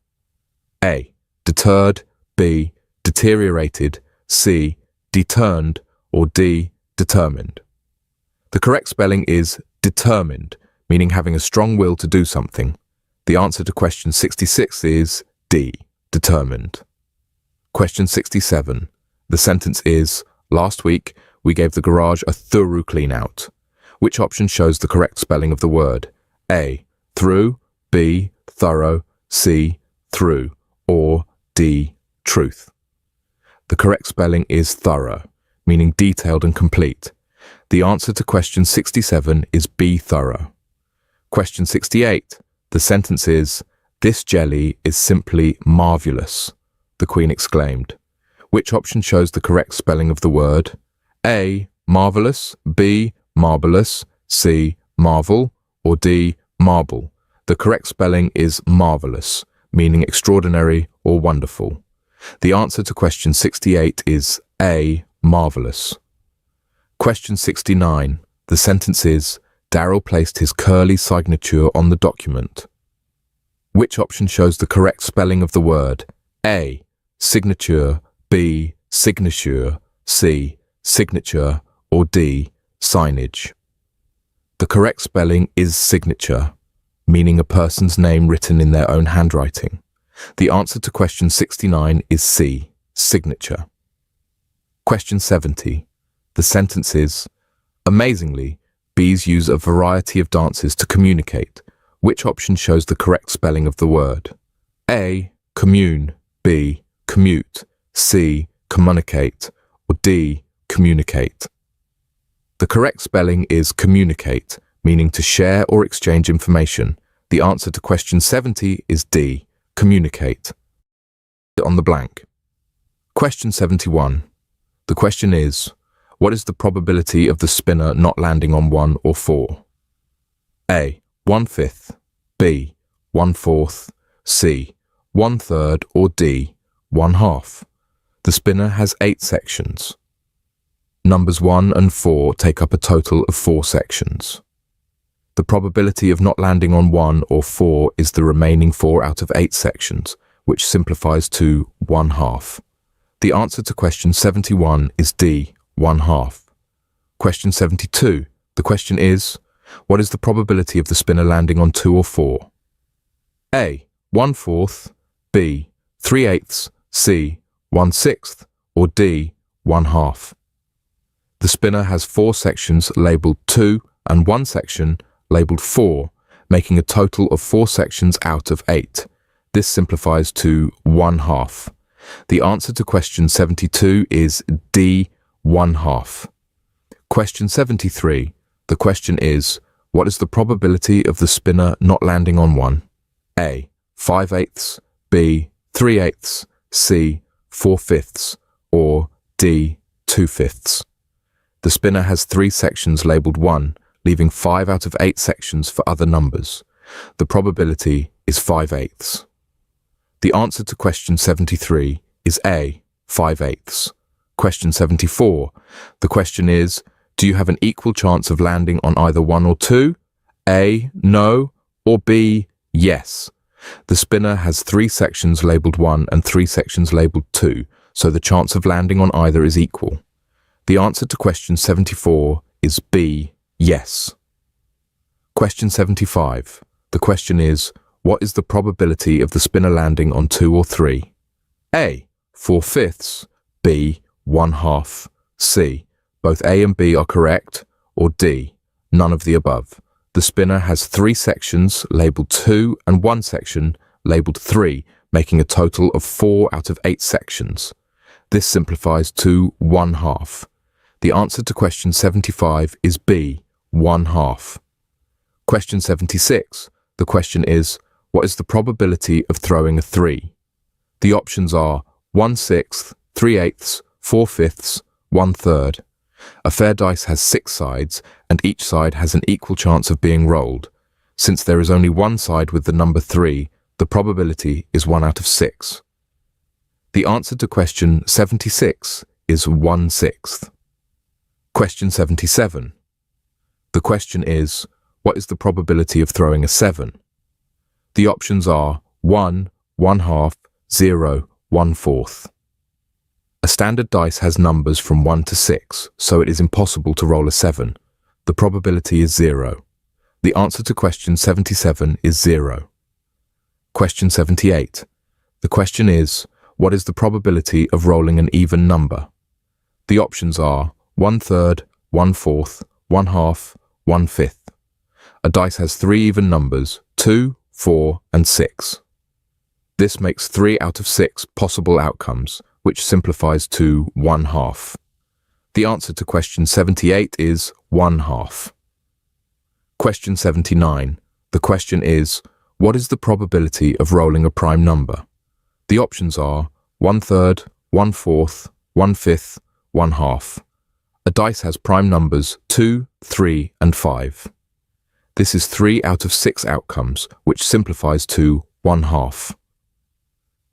A. Deterred, B. Deteriorated, C. Deturned, or D. Determined. The correct spelling is determined, meaning having a strong will to do something. The answer to question 66 is D. Determined. Question 67. The sentence is, last week, we gave the garage a thorough clean out. Which option shows the correct spelling of the word? A. Through, B. Thorough, C. Through, or D. Truth. The correct spelling is thorough, meaning detailed and complete. The answer to question 67 is B. Thorough. Question 68. The sentence is, this jelly is simply marvellous, the Queen exclaimed. Which option shows the correct spelling of the word? A. Marvellous, B. Marvellous, C. Marvel, or D. Marble. The correct spelling is marvellous, meaning extraordinary or wonderful. The answer to question 68 is A. Marvellous. Question 69. The sentence is, Darryl placed his curly signature on the document. Which option shows the correct spelling of the word? A. Signature, B. Signature, C. Signature, or D. Signage. The correct spelling is signature, meaning a person's name written in their own handwriting. The answer to question 69 is C. Signature. Question 70. The sentence is, amazingly, bees use a variety of dances to communicate. Which option shows the correct spelling of the word? A. Commune, B. Commute, C. Communicate, or D. Communicate. The correct spelling is communicate, meaning to share or exchange information. The answer to question 70 is D. Communicate. On the blank. Question 71. The question is, what is the probability of the spinner not landing on 1 or 4? A. 1/5, B. 1/4, C. 1/3, or D. 1/2. The spinner has 8 sections. Numbers 1 and 4 take up a total of 4 sections. The probability of not landing on 1 or 4 is the remaining 4 out of 8 sections, which simplifies to 1/2. The answer to question 71 is D. 1/2. Question 72. The question is, what is the probability of the spinner landing on 2 or 4? A. 1/4, B. 3/8, C. 1/6, or D. 1/2. The spinner has 4 sections labelled 2 and 1 section labelled 4, making a total of 4 sections out of 8. This simplifies to 1/2. The answer to question 72 is D. 1/2. Question 73. The question is, what is the probability of the spinner not landing on 1? A. 5/8, B. 3/8, C. 4/5, or D. 2/5. The spinner has 3 sections labelled 1, leaving 5 out of 8 sections for other numbers. The probability is 5/8. The answer to question 73 is A. 5/8. Question 74. The question is, do you have an equal chance of landing on either 1 or 2? A. No, or B. Yes. The spinner has 3 sections labelled 1 and 3 sections labelled 2, so the chance of landing on either is equal. The answer to question 74 is B. Yes. Question 75. The question is, what is the probability of the spinner landing on 2 or 3? A. 4/5, B. 1/2, C. Both A and B are correct, or D. None of the above. The spinner has 3 sections labelled 2 and 1 section labelled 3, making a total of 4 out of 8 sections. This simplifies to 1/2. The answer to question 75 is B. 1/2. Question 76. The question is, what is the probability of throwing a 3? The options are 1/6, 3/8, 4/5, 1/3. A fair dice has 6 sides, and each side has an equal chance of being rolled. Since there is only one side with the number 3, the probability is 1 out of 6. The answer to question 76 is 1/6. Question 77. The question is, what is the probability of throwing a 7? The options are 1, 1/2, 0, 1/4. A standard dice has numbers from 1 to 6, so it is impossible to roll a 7. The probability is 0. The answer to question 77 is 0. Question 78. The question is, what is the probability of rolling an even number? The options are 1/3, 1/4, 1/2, 1/5. A dice has 3 even numbers, 2, 4, and 6. This makes 3 out of 6 possible outcomes, which simplifies to 1/2. The answer to question 78 is 1/2. Question 79. The question is, what is the probability of rolling a prime number? The options are 1/3, 1/4, 1/5, 1/2. A dice has prime numbers 2, 3, and 5. This is 3 out of 6 outcomes, which simplifies to 1/2.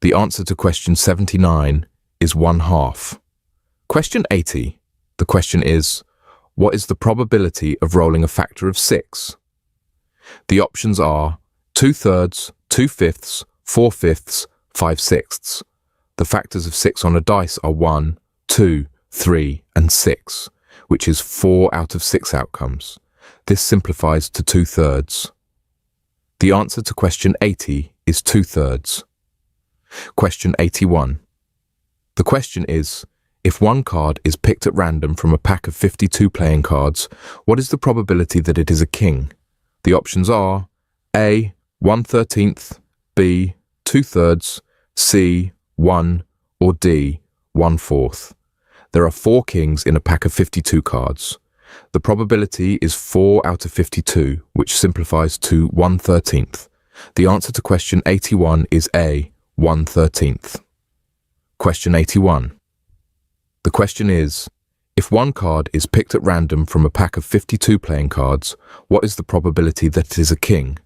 The answer to question 79 is 1/2. Question 80. The question is, what is the probability of rolling a factor of 6? The options are 2/3, 2/5, 4/5, 5/6. The factors of 6 on a dice are 1, 2, 3, and 6, which is 4 out of 6 outcomes. This simplifies to 2/3. The answer to question 80 is 2/3. Question 81. The question is, if one card is picked at random from a pack of 52 playing cards, what is the probability that it is a king? The options are A, 1/13, B, 2/3, C, 1, or D, 1/4. There are 4 kings in a pack of 52 cards. The probability is 4 out of 52, which simplifies to 1/13. The answer to question 81 is A, 1/13. Question 81. The question is, if one card is picked at random from a pack of 52 playing cards, what is the probability that it is a king?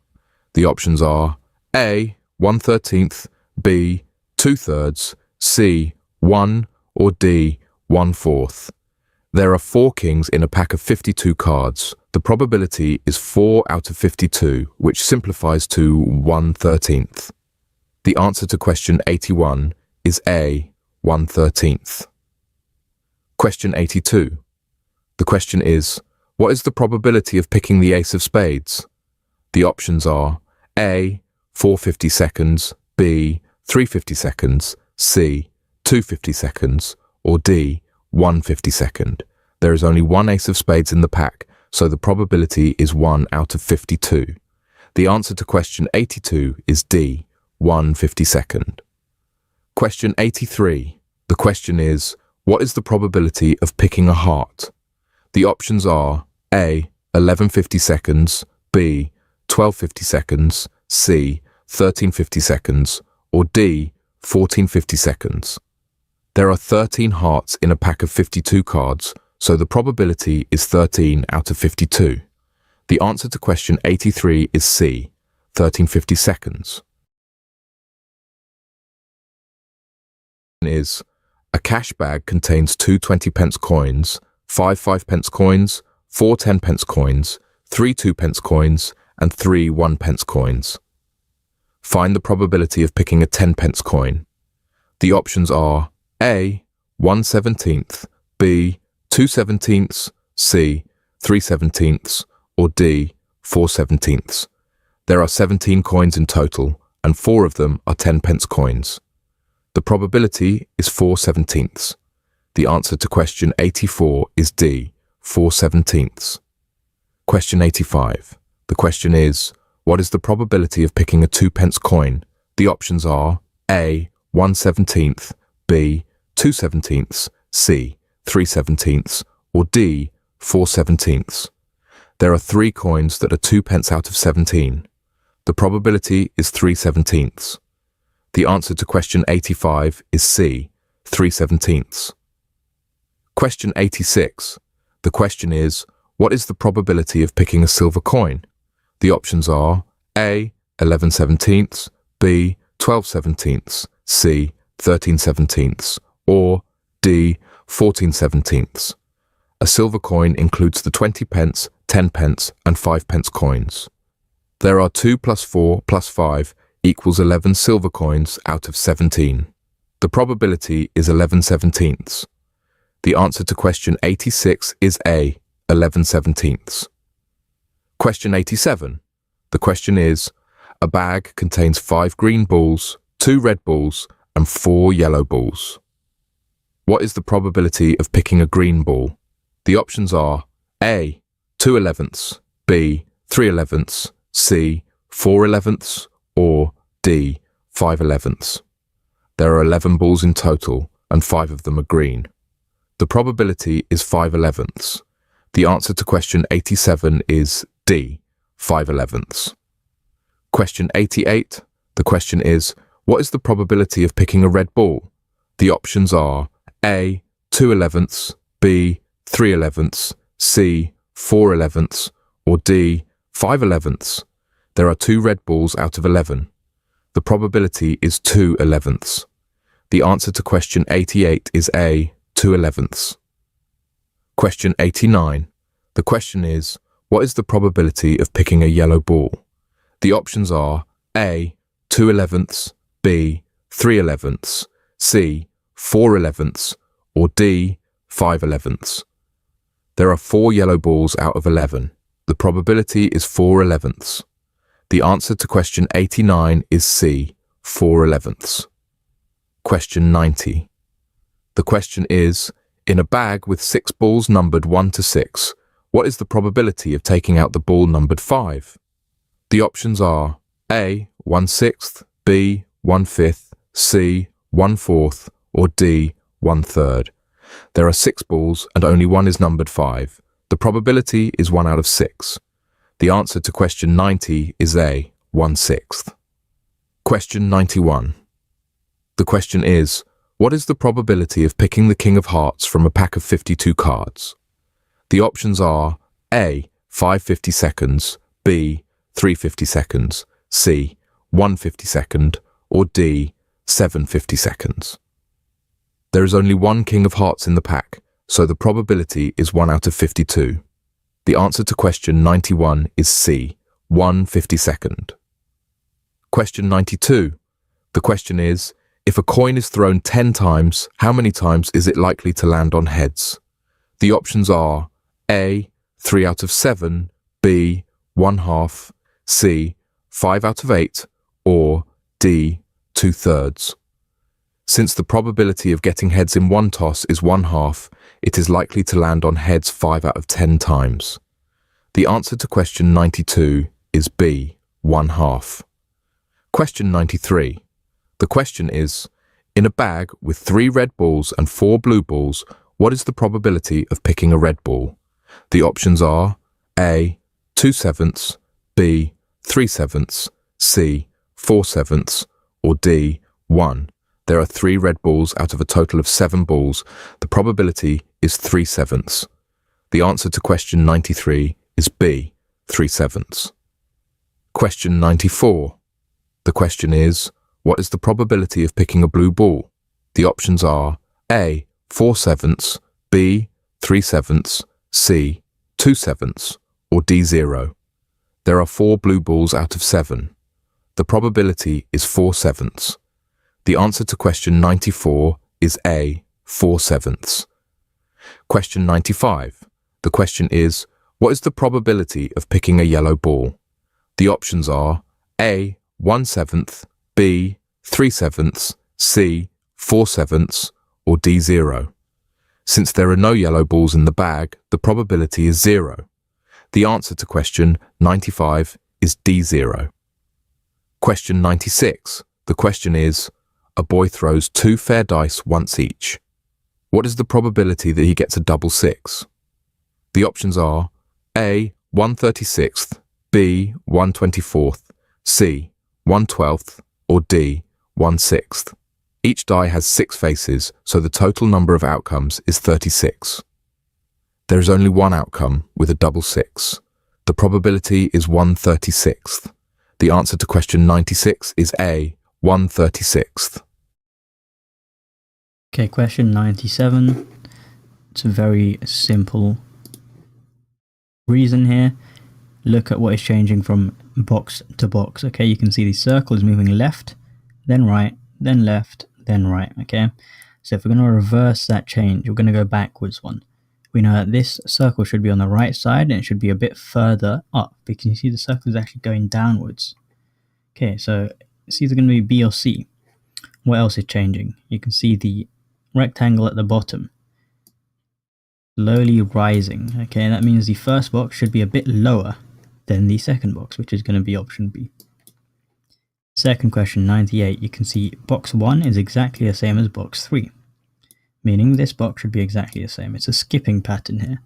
The options are A, 1/13, B, 2/3, C, 1, or D, 1/4. There are 4 kings in a pack of 52 cards. The probability is 4 out of 52, which simplifies to 1/13. The answer to question 81 is A, 1/13. Question 82. The question is, what is the probability of picking the ace of spades? The options are A, 450 seconds, B, 350 seconds, C, 250 seconds, or D, 150 second. There is only one ace of spades in the pack, so the probability is 1 out of 52. The answer to question 82 is D, 150 second. Question 83. The question is, what is the probability of picking a heart? The options are A, 1150 seconds, B, 1250 seconds, C, 1350 seconds, or D, 1450 seconds. There are 13 hearts in a pack of 52 cards, so the probability is 13 out of 52. The answer to question 83 is C, 1350 seconds. Is a cash bag contains 2 20p coins, 5 5p coins, 4 10p coins, 3 2p coins, and 3 1p coins. Find the probability of picking a 10p coin. The options are A, 1/17, B, 2/17, C, 3/17, or D, 4/17. There are 17 coins in total, and 4 of them are 10p coins. The probability is 4/17. The answer to question 84 is D, 4/17. Question 85. The question is, what is the probability of picking a 2p coin? The options are A, 1/17, B, 2/17, C, 3/17, or D, 4/17. There are 3 coins that are 2p out of 17. The probability is 3/17. The answer to question 85 is C, 3/17. Question 86. The question is, what is the probability of picking a silver coin? The options are A, 11/17, B, 12/17, C, 13/17, or D, 14/17. A silver coin includes the 20p, 10p, and 5p coins. There are 2 plus 4 plus 5 equals 11 silver coins out of 17. The probability is 11/17. The answer to question 86 is A, 11/17. Question 87. The question is, a bag contains 5 green balls, 2 red balls, and 4 yellow balls. What is the probability of picking a green ball? The options are A, 2/11, B, 3/11, C, 4/11, or D, 5/11. There are 11 balls in total, and 5 of them are green. The probability is 5/11. The answer to question 87 is D, 5/11. Question 88. The question is, what is the probability of picking a red ball? The options are A, 2/11, B, 3/11, C, 4/11, or D, 5/11. There are 2 red balls out of 11. The probability is 2/11. The answer to question 88 is A, 2/11. Question 89. The question is, what is the probability of picking a yellow ball? The options are A, 2/11, B, 3/11, C, 4/11, or D, 5/11. There are 4 yellow balls out of 11. The probability is 4/11. The answer to question 89 is C, 4/11. Question 90. The question is, in a bag with 6 balls numbered 1 to 6, what is the probability of taking out the ball numbered 5? The options are A, 1/6, B, 1/5, C, 1/4, or D, 1/3. There are 6 balls and only one is numbered 5. The probability is 1 out of 6. The answer to question 90 is A, 1/6. Question 91. The question is, what is the probability of picking the King of Hearts from a pack of 52 cards? The options are A, 5 50-seconds, B, 3 50-seconds, C, 1 50-second, or D, 7 50-seconds. There is only one King of Hearts in the pack, so the probability is 1 out of 52. The answer to question 91 is C, 1 50-second. Question 92. The question is, if a coin is thrown 10 times, how many times is it likely to land on heads? The options are A, 3 out of 7, B, 1/2, C, 5 out of 8, or D, 2/3. Since the probability of getting heads in one toss is 1/2, it is likely to land on heads 5 out of 10 times. The answer to question 92 is B, 1/2. Question 93. The question is, in a bag with 3 red balls and 4 blue balls, what is the probability of picking a red ball? The options are A, 2/7, B, 3/7, C, 4/7, or D, 1. There are 3 red balls out of a total of 7 balls. The probability is 3/7. The answer to question 93 is B, 3/7. Question 94. The question is, what is the probability of picking a blue ball? The options are A, 4/7, B, 3/7, C, 2/7, or D, 0. There are 4 blue balls out of 7. The probability is 4/7. The answer to question 94 is A, 4/7. Question 95. The question is, what is the probability of picking a yellow ball? The options are A, 1/7, B, 3/7, C, 4/7, or D, 0. Since there are no yellow balls in the bag, the probability is 0. The answer to question 95 is D, 0. Question 96. The question is, a boy throws 2 fair dice once each. What is the probability that he gets a double 6? The options are A, 1/36, B, 1/24, C, 1/12, or D, 1/6. Each die has 6 faces, so the total number of outcomes is 36. There is only one outcome with a double 6. The probability is 1/36. The answer to question 96 is A, 1/36. Okay, question 97. It's a very simple reason here. Look at what is changing from box to box. Okay, you can see the circle is moving left, then right, then left, then right. Okay, so if we're going to reverse that change, we're going to go backwards one. We know that this circle should be on the right side and it should be a bit further up, because you see the circle is actually going downwards. Okay, so it's either going to be B or C. What else is changing? You can see the rectangle at the bottom slowly rising. Okay, that means the first box should be a bit lower than the second box, which is going to be option B. Second question, 98, you can see box 1 is exactly the same as box 3, meaning this box should be exactly the same. It's a skipping pattern here.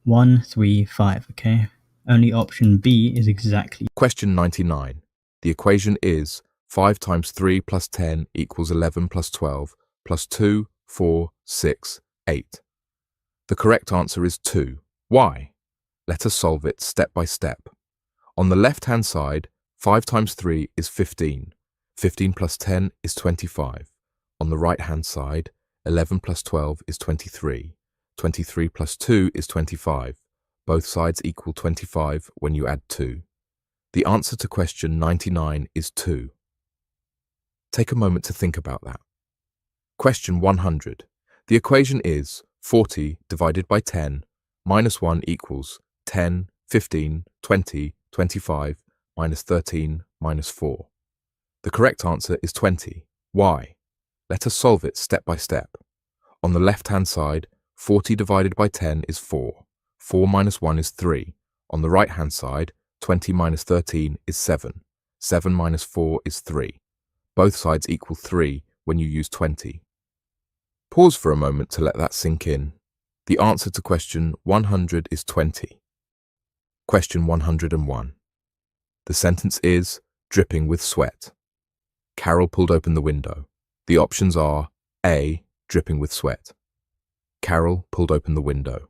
1, 3, 5, okay? Only option B is exactly. Question 99. The equation is 5 times 3 plus 10 equals 11 plus 12 plus 2, 4, 6, 8. The correct answer is 2. Why? Let us solve it step by step. On the left-hand side, 5 times 3 is 15. 15 plus 10 is 25. On the right-hand side, 11 plus 12 is 23. 23 plus 2 is 25. Both sides equal 25 when you add 2. The answer to question 99 is 2. Take a moment to think about that. Question 100. The equation is 40 divided by 10 minus 1 equals 10, 15, 20, 25, minus 13, minus 4. The correct answer is 20. Why? Let us solve it step by step. On the left-hand side, 40 divided by 10 is 4. 4 minus 1 is 3. On the right-hand side, 20 minus 13 is 7. 7 minus 4 is 3. Both sides equal 3 when you use 20. Pause for a moment to let that sink in. The answer to question 100 is 20. Question 101. The sentence is dripping with sweat. Carol pulled open the window. The options are A. Dripping with sweat. Carol pulled open the window.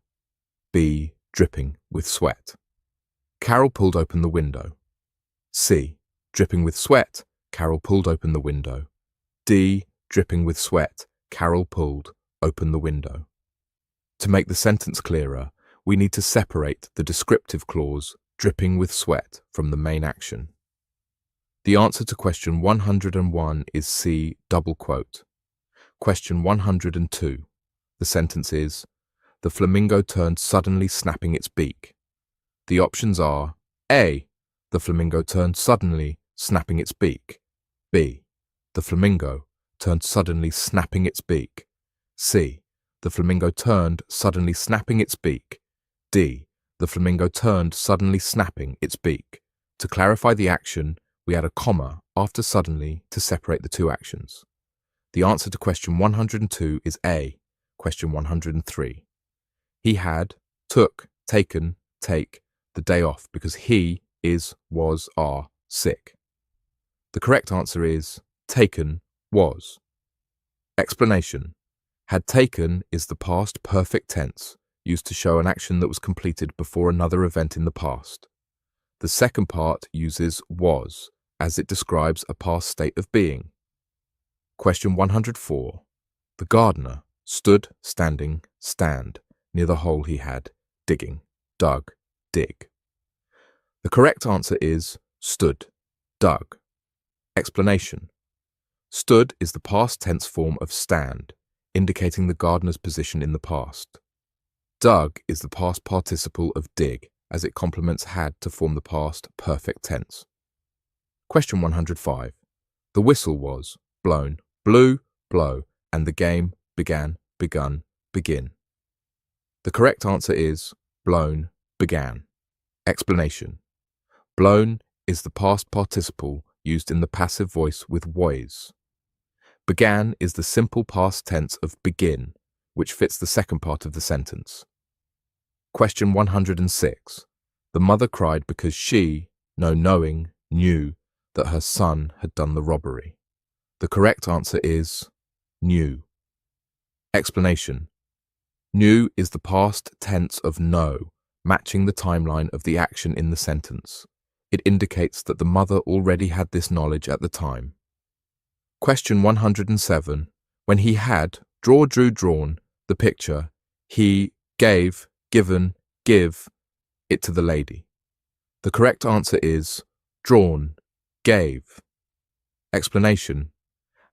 B. Dripping with sweat. Carol pulled open the window. C. Dripping with sweat. Carol pulled open the window. D. Dripping with sweat. Carol pulled open the window. To make the sentence clearer, we need to separate the descriptive clause dripping with sweat from the main action. The answer to question 101 is C. Double quote. Question 102. The sentence is, the flamingo turned suddenly snapping its beak. The options are A. The flamingo turned suddenly snapping its beak. B. The flamingo turned suddenly snapping its beak. C. The flamingo turned suddenly snapping its beak. D. The flamingo turned suddenly snapping its beak. To clarify the action, we add a comma after suddenly to separate the two actions. The answer to question 102 is A. Question 103. He had, took, taken, take the day off because he is, was, are sick. The correct answer is taken, was. Explanation. Had taken is the past perfect tense used to show an action that was completed before another event in the past. The second part uses was as it describes a past state of being. Question 104. The gardener stood, standing, stand near the hole he had, digging, dug, dig. The correct answer is stood, dug. Explanation. Stood is the past tense form of stand, indicating the gardener's position in the past. Dug is the past participle of dig, as it complements had to form the past perfect tense. Question 105. The whistle was blown, blew, blow, and the game began, begun, begin. The correct answer is blown, began. Explanation. Blown is the past participle used in the passive voice with was. Began is the simple past tense of begin, which fits the second part of the sentence. Question 106. The mother cried because she, knowing, knew that her son had done the robbery. The correct answer is knew. Explanation. Knew is the past tense of know, matching the timeline of the action in the sentence. It indicates that the mother already had this knowledge at the time. Question 107. When he had, drew, drawn, the picture, he gave, given, give it to the lady. The correct answer is drawn, gave. Explanation.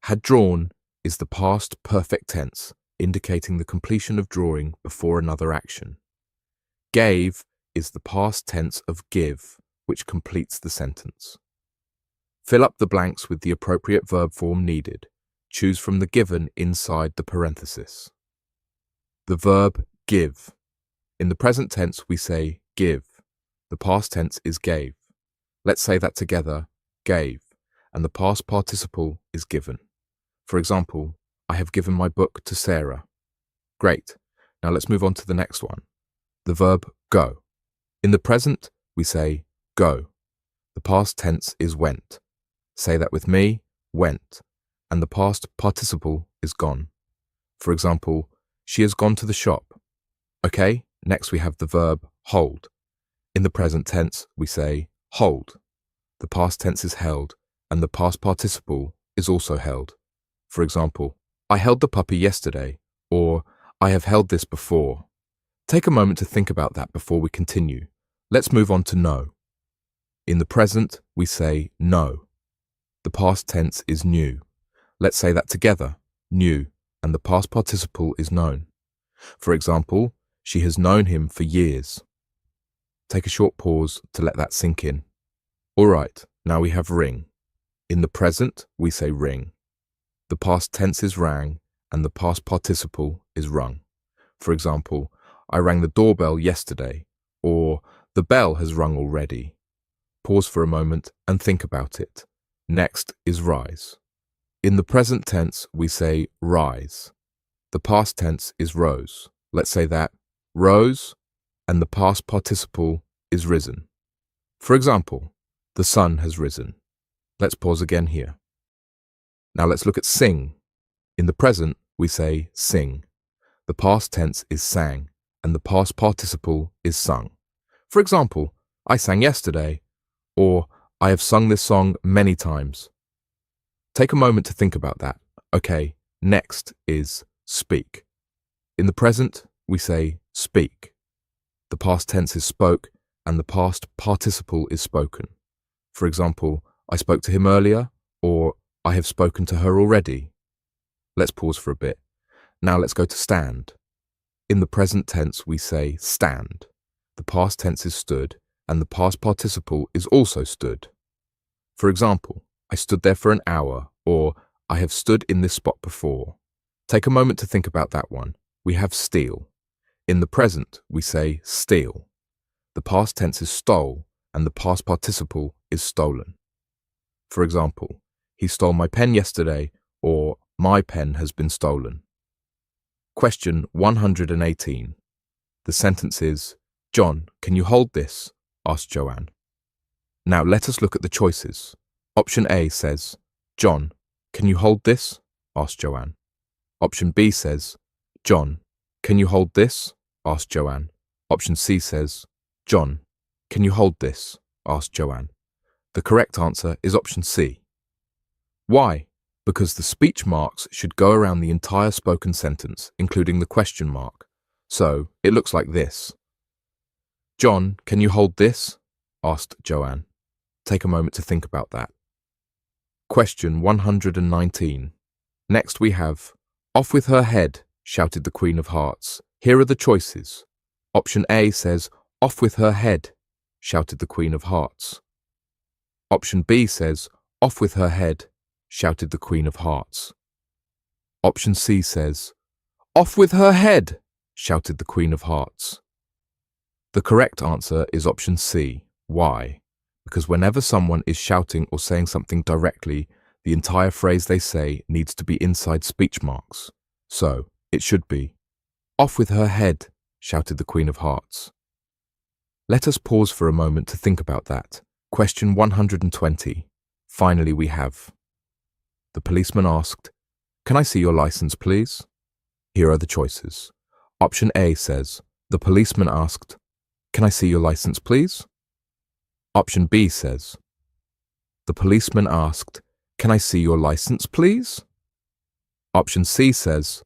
Had drawn is the past perfect tense, indicating the completion of drawing before another action. Gave is the past tense of give, which completes the sentence. Fill up the blanks with the appropriate verb form needed. Choose from the given inside the parenthesis. The verb give. In the present tense, we say give. The past tense is gave. Let's say that together, gave, and the past participle is given. For example, I have given my book to Sarah. Great. Now let's move on to the next one. The verb go. In the present, we say go. The past tense is went. Say that with me, went, and the past participle is gone. For example, she has gone to the shop. Okay, next we have the verb hold. In the present tense, we say hold. The past tense is held, and the past participle is also held. For example, I held the puppy yesterday, or I have held this before. Take a moment to think about that before we continue. Let's move on to know. In the present, we say know. The past tense is knew. Let's say that together. Knew, and the past participle is known. For example, she has known him for years. Take a short pause to let that sink in. All right, now we have ring. In the present, we say ring. The past tense is rang, and the past participle is rung. For example, I rang the doorbell yesterday, or the bell has rung already. Pause for a moment and think about it. Next is rise. In the present tense, we say rise. The past tense is rose. Let's say that rose, and the past participle is risen. For example, the sun has risen. Let's pause again here. Now let's look at sing. In the present, we say sing. The past tense is sang, and the past participle is sung. For example, I sang yesterday, or I have sung this song many times. Take a moment to think about that. Okay, next is speak. In the present, we say speak. The past tense is spoke, and the past participle is spoken. For example, I spoke to him earlier, or I have spoken to her already. Let's pause for a bit. Now let's go to stand. In the present tense, we say stand. The past tense is stood, and the past participle is also stood. For example, I stood there for an hour, or I have stood in this spot before. Take a moment to think about that one. We have steal. In the present, we say steal. The past tense is stole, and the past participle is stolen. For example, he stole my pen yesterday, or my pen has been stolen. Question 118. The sentence is, John, can you hold this? Asked Joanne. Now let us look at the choices. Option A says, John, can you hold this? Asked Joanne. Option B says, John, can you hold this? Asked Joanne. Option C says, John, can you hold this? Asked Joanne. The correct answer is option C. Why? Because the speech marks should go around the entire spoken sentence, including the question mark. So it looks like this. John, can you hold this? Asked Joanne. Take a moment to think about that. Question 119. Next we have, off with her head, shouted the Queen of Hearts. Here are the choices. Option A says, off with her head, shouted the Queen of Hearts. Option B says, off with her head, shouted the Queen of Hearts. Option C says, off with her head, shouted the Queen of Hearts. The correct answer is option C. Why? Because whenever someone is shouting or saying something directly, the entire phrase they say needs to be inside speech marks. So, it should be, off with her head, shouted the Queen of Hearts. Let us pause for a moment to think about that. Question 120. Finally we have. The policeman asked, can I see your license, please? Here are the choices. Option A says, the policeman asked, can I see your license, please? Option B says, the policeman asked, can I see your license, please? Option C says,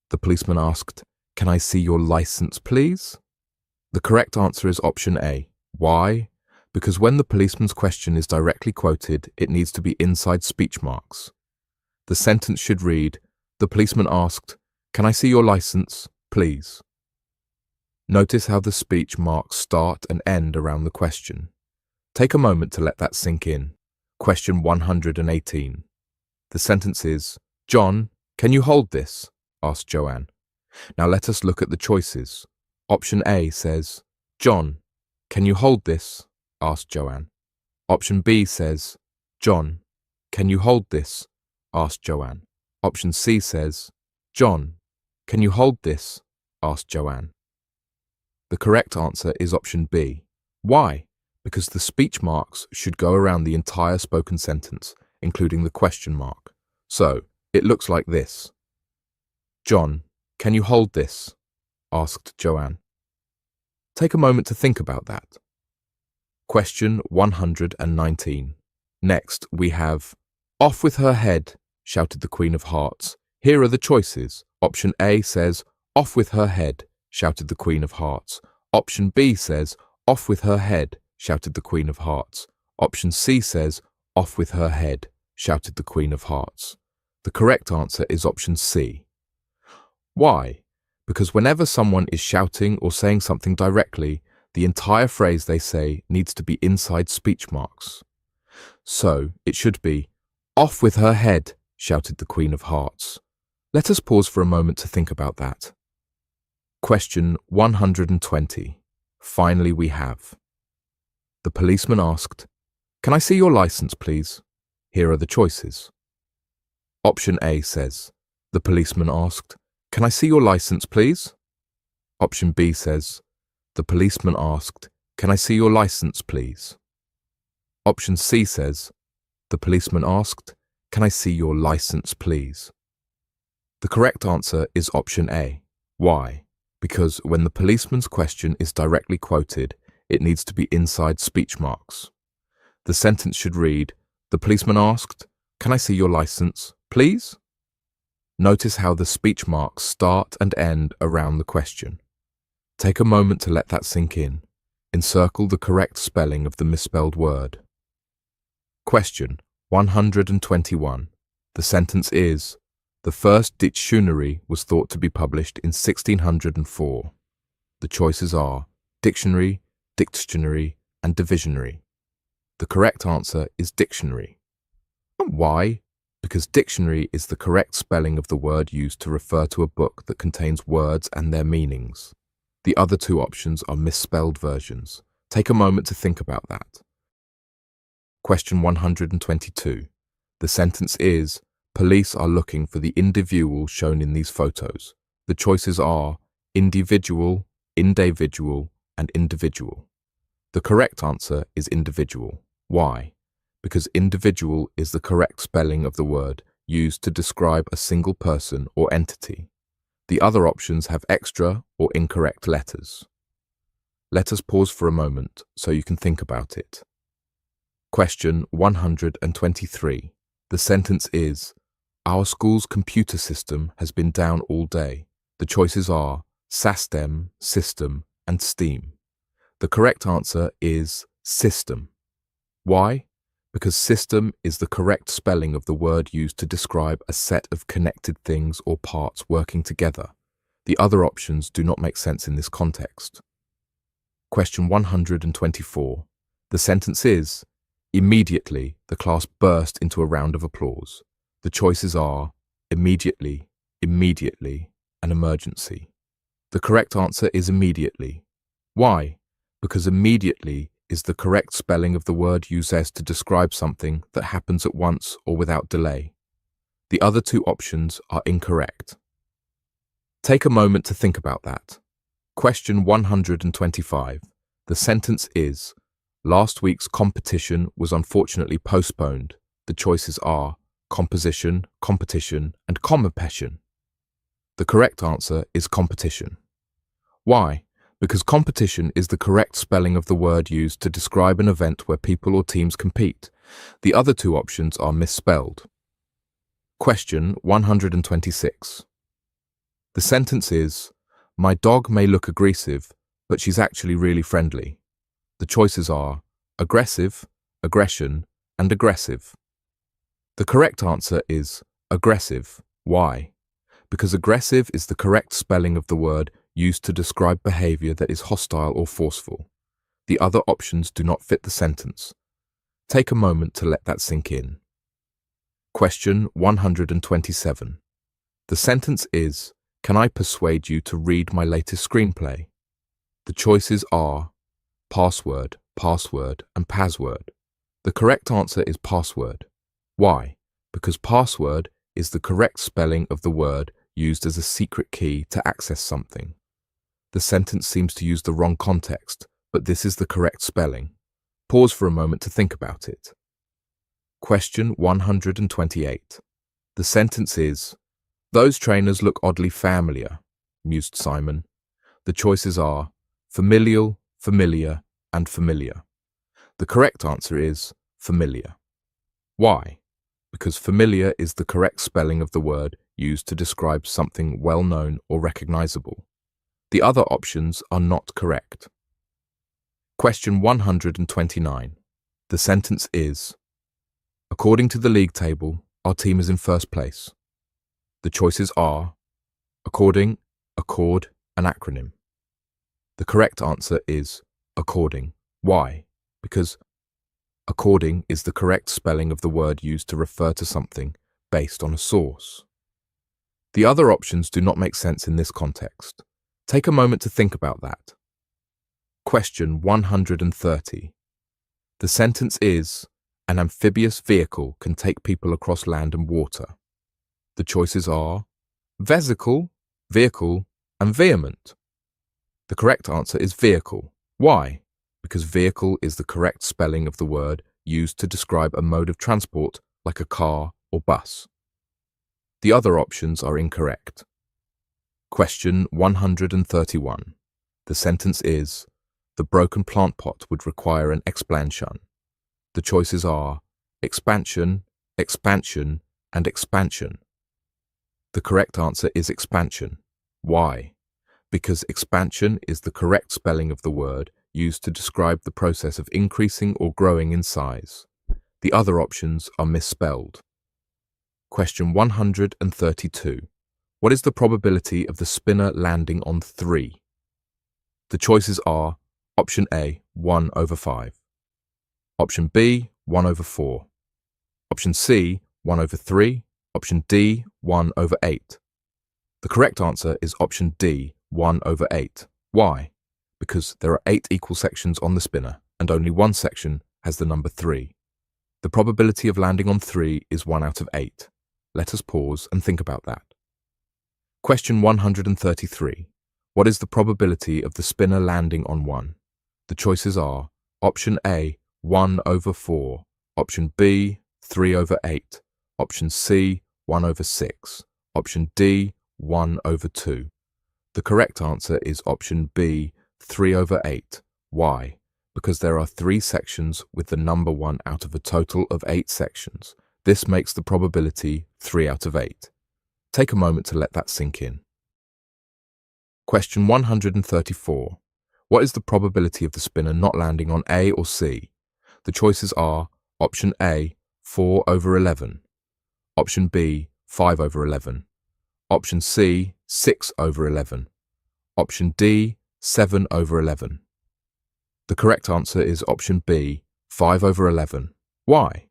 the policeman asked, can I see your license, please? The correct answer is option A. Why? Because when the policeman's question is directly quoted, it needs to be inside speech marks. The sentence should read, the policeman asked, can I see your license, please? Notice how the speech marks start and end around the question. Take a moment to let that sink in. Question 118. The sentence is, John, can you hold this? Asked Joanne. Now let us look at the choices. Option A says, John, can you hold this? Asked Joanne. Option B says, John, can you hold this? Asked Joanne. Option C says, John, can you hold this? Asked Joanne. The correct answer is option B. Why? Because the speech marks should go around the entire spoken sentence, including the question mark. So, it looks like this. John, can you hold this? Asked Joanne. Take a moment to think about that. Question 119. Next, we have, off with her head, shouted the Queen of Hearts. Here are the choices. Option A says, off with her head, shouted the Queen of Hearts. Option B says, off with her head, shouted the Queen of Hearts. Option C says, off with her head, shouted the Queen of Hearts. The correct answer is option C. Why? Because whenever someone is shouting or saying something directly, the entire phrase they say needs to be inside speech marks. So it should be, "Off with her head," shouted the Queen of Hearts. Let us pause for a moment to think about that. Question 120. Finally we have. The policeman asked, "Can I see your license, please?" Here are the choices. Option A says, the policeman asked, "Can I see your license, please?" Option B says, the policeman asked, "Can I see your license, please?" Option C says, the policeman asked, "Can I see your license, please?" The correct answer is option A. Why? Because when the policeman's question is directly quoted, it needs to be inside speech marks. The sentence should read, "The policeman asked, 'Can I see your license, please?'" Notice how the speech marks start and end around the question. Take a moment to let that sink in. Encircle the correct spelling of the misspelled word. Question 121. The sentence is, the first dictionary was thought to be published in 1604. The choices are dictionary, dictionary, and divisionary. The correct answer is dictionary. Why? Because dictionary is the correct spelling of the word used to refer to a book that contains words and their meanings. The other two options are misspelled versions. Take a moment to think about that. Question 122. The sentence is, police are looking for the individual shown in these photos. The choices are individual, individual, and individual. The correct answer is individual. Why? Because individual is the correct spelling of the word used to describe a single person or entity. The other options have extra or incorrect letters. Let us pause for a moment so you can think about it. Question 123. The sentence is, our school's computer system has been down all day. The choices are SASTEM, system, and STEAM. The correct answer is system. Why? Because system is the correct spelling of the word used to describe a set of connected things or parts working together. The other options do not make sense in this context. Question 124. The sentence is, immediately the class burst into a round of applause. The choices are immediately, immediately, and emergency. The correct answer is immediately. Why? Because immediately is the correct spelling of the word used to describe something that happens at once or without delay. The other two options are incorrect. Take a moment to think about that. Question 125. The sentence is, last week's competition was unfortunately postponed. The choices are composition, competition, and competition. The correct answer is competition. Why? Because competition is the correct spelling of the word used to describe an event where people or teams compete. The other two options are misspelled. Question 126. The sentence is, my dog may look aggressive, but she's actually really friendly. The choices are aggressive, aggression, and aggressive. The correct answer is aggressive. Why? Because aggressive is the correct spelling of the word used to describe behavior that is hostile or forceful. The other options do not fit the sentence. Take a moment to let that sink in. Question 127. The sentence is, can I persuade you to read my latest screenplay? The choices are password, password, and password. The correct answer is password. Why? Because password is the correct spelling of the word used as a secret key to access something. The sentence seems to use the wrong context, but this is the correct spelling. Pause for a moment to think about it. Question 128. The sentence is, those trainers look oddly familiar, mused Simon. The choices are familial, familiar, and familiar. The correct answer is familiar. Why? Because familiar is the correct spelling of the word used to describe something well-known or recognizable. The other options are not correct. Question 129. The sentence is, according to the league table, our team is in first place. The choices are according, accord, and acronym. The correct answer is according. Why? Because according is the correct spelling of the word used to refer to something based on a source. The other options do not make sense in this context. Take a moment to think about that. Question 130. The sentence is, an amphibious vehicle can take people across land and water. The choices are vesicle, vehicle, and vehement. The correct answer is vehicle. Why? Because vehicle is the correct spelling of the word used to describe a mode of transport like a car or bus. The other options are incorrect. Question 131. The sentence is, the broken plant pot would require an expansion. The choices are expansion, expansion, and expansion. The correct answer is expansion. Why? Because expansion is the correct spelling of the word used to describe the process of increasing or growing in size. The other options are misspelled. Question 132. What is the probability of the spinner landing on 3? The choices are option A, 1 over 5. Option B, 1 over 4. Option C, 1 over 3. Option D, 1 over 8. The correct answer is option D, 1 over 8. Why? Because there are 8 equal sections on the spinner, and only one section has the number 3. The probability of landing on 3 is 1 out of 8. Let us pause and think about that. Question 133. What is the probability of the spinner landing on 1? The choices are option A, 1 over 4. Option B, 3 over 8. Option C, 1 over 6. Option D, 1 over 2. The correct answer is option B, 3 over 8. Why? Because there are 3 sections with the number 1 out of a total of 8 sections. This makes the probability 3 out of 8. Take a moment to let that sink in. Question 134. What is the probability of the spinner not landing on A or C? The choices are option A, 4 over 11. Option B, 5 over 11. Option C, 6 over 11. Option D, 7 over 11. The correct answer is option B, 5 over 11. Why?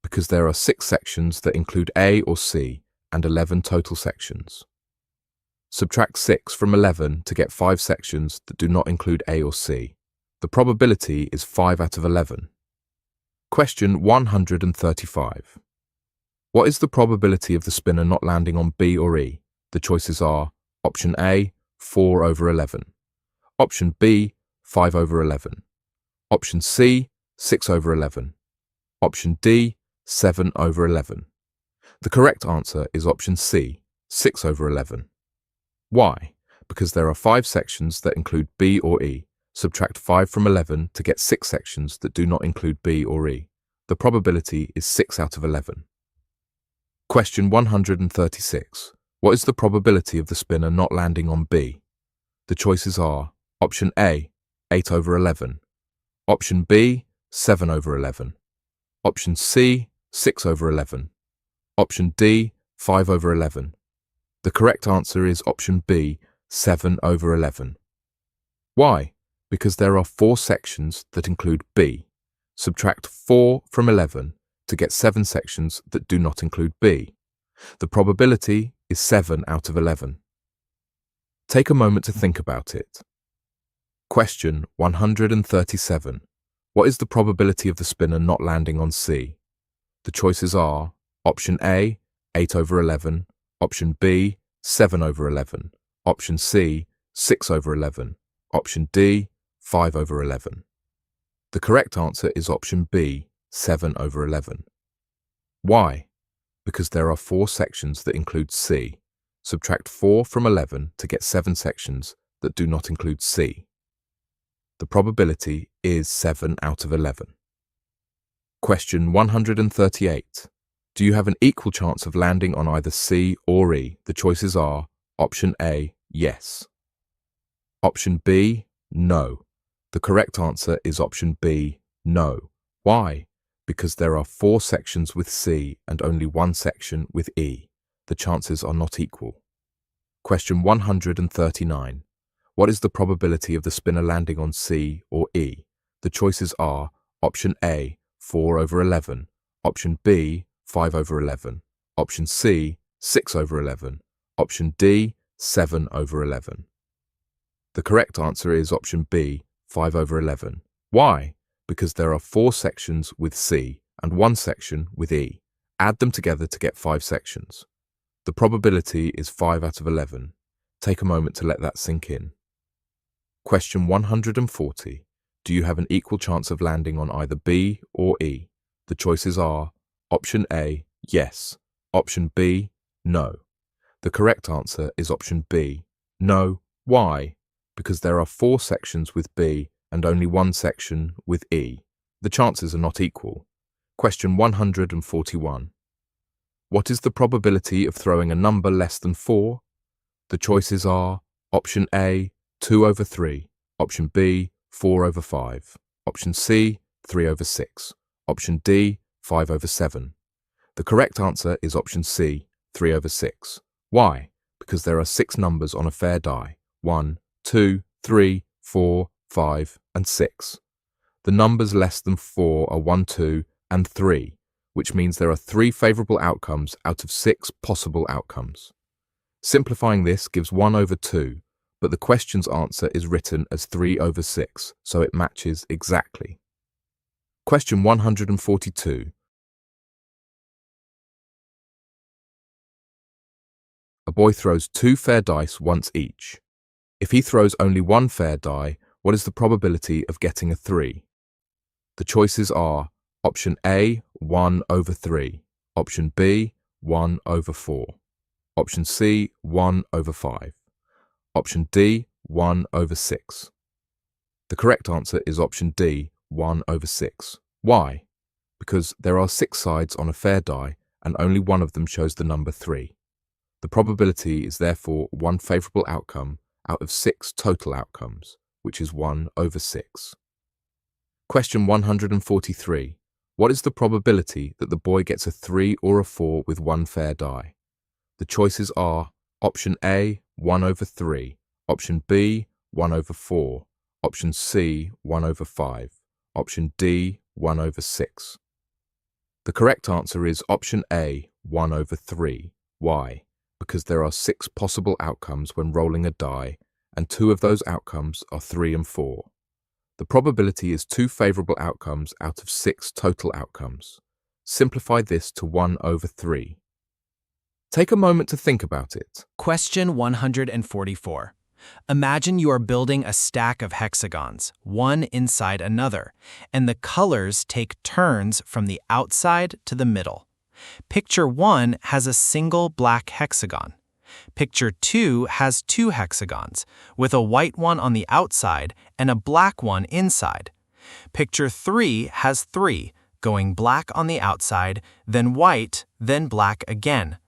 Because there are 6 sections that include A or C and 11 total sections. Subtract 6 from 11 to get 5 sections that do not include A or C. The probability is 5 out of 11. Question 135. What is the probability of the spinner not landing on B or E? The choices are option A, 4 over 11. Option B, 5 over 11. Option C, 6 over 11. Option D, 7 over 11. The correct answer is option C, 6 over 11. Why? Because there are 5 sections that include B or E. Subtract 5 from 11 to get 6 sections that do not include B or E. The probability is 6 out of 11. Question 136. What is the probability of the spinner not landing on B? The choices are option A, 8 over 11. Option B, 7 over 11. Option C, 6 over 11. Option D, 5 over 11. The correct answer is option B, 7 over 11. Why? Because there are 4 sections that include B. Subtract 4 from 11 to get 7 sections that do not include B. The probability is 7 out of 11. Take a moment to think about it. Question 137. What is the probability of the spinner not landing on C? The choices are option A, 8 over 11, option B, 7 over 11, option C, 6 over 11, option D, 5 over 11. The correct answer is option B, 7 over 11. Why? Because there are 4 sections that include C. Subtract 4 from 11 to get 7 sections that do not include C. The probability is 7 out of 11. Question 138. Do you have an equal chance of landing on either C or E? The choices are option A, yes. Option B, no. The correct answer is option B, no. Why? Because there are 4 sections with C and only 1 section with E. The chances are not equal. Question 139. What is the probability of the spinner landing on C or E? The choices are option A, 4 over 11, option B, 5 over 11, option C, 6 over 11, option D, 7 over 11. The correct answer is option B, 5 over 11. Why? Because there are 4 sections with C and 1 section with E. Add them together to get 5 sections. The probability is 5 out of 11. Take a moment to let that sink in. Question 140. Do you have an equal chance of landing on either B or E? The choices are option A, yes, option B, no. The correct answer is option B, no. Why? Because there are 4 sections with B and only 1 section with E. The chances are not equal. Question 141. What is the probability of throwing a number less than 4? The choices are option A, 2 over 3, option B, 4 over 5, option C, 3 over 6, option D, 5 over 7. The correct answer is option C, 3 over 6. Why? Because there are 6 numbers on a fair die, 1, 2, 3, 4, 5, and 6. The numbers less than 4 are 1, 2, and 3, which means there are 3 favorable outcomes out of 6 possible outcomes. Simplifying this gives 1 over 2, but the question's answer is written as 3 over 6, so it matches exactly. Question 142. A boy throws 2 fair dice once each. If he throws only 1 fair die, what is the probability of getting a 3? The choices are option A, 1 over 3, option B, 1 over 4, option C, 1 over 5, option D, 1 over 6. The correct answer is option D, 1 over 6. Why? Because there are 6 sides on a fair die and only one of them shows the number 3. The probability is therefore 1 favorable outcome out of 6 total outcomes, which is 1 over 6. Question 143. What is the probability that the boy gets a 3 or a 4 with 1 fair die? The choices are option A, 1 over 3, option B, 1 over 4, option C, 1 over 5, option D, 1 over 6. The correct answer is option A, 1 over 3. Why? Because there are 6 possible outcomes when rolling a die, and 2 of those outcomes are 3 and 4. The probability is 2 favorable outcomes out of 6 total outcomes. Simplify this to 1 over 3. Take a moment to think about it. Question 144. Imagine you are building a stack of hexagons, one inside another, and the colors take turns from the outside to the middle. Picture 1 has a single black hexagon. Picture 2 has 2 hexagons, with a white one on the outside and a black one inside. Picture 3 has 3, going black on the outside, then white, then black again.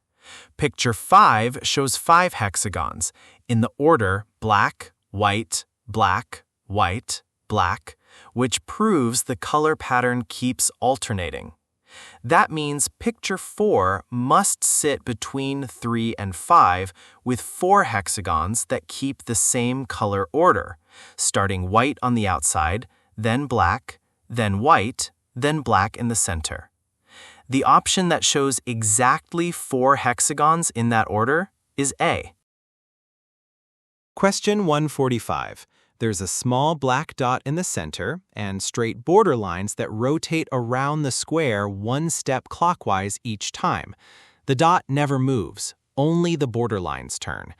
Picture 5 shows 5 hexagons, in the order black, white, black, white, black, which proves the color pattern keeps alternating. That means picture 4 must sit between 3 and 5 with 4 hexagons that keep the same color order, starting white on the outside, then black, then white, then black in the center. The option that shows exactly 4 hexagons in that order is A. Question 145. There's a small black dot in the center and straight border lines that rotate around the square 1 step clockwise each time. The dot never moves, only the border lines turn.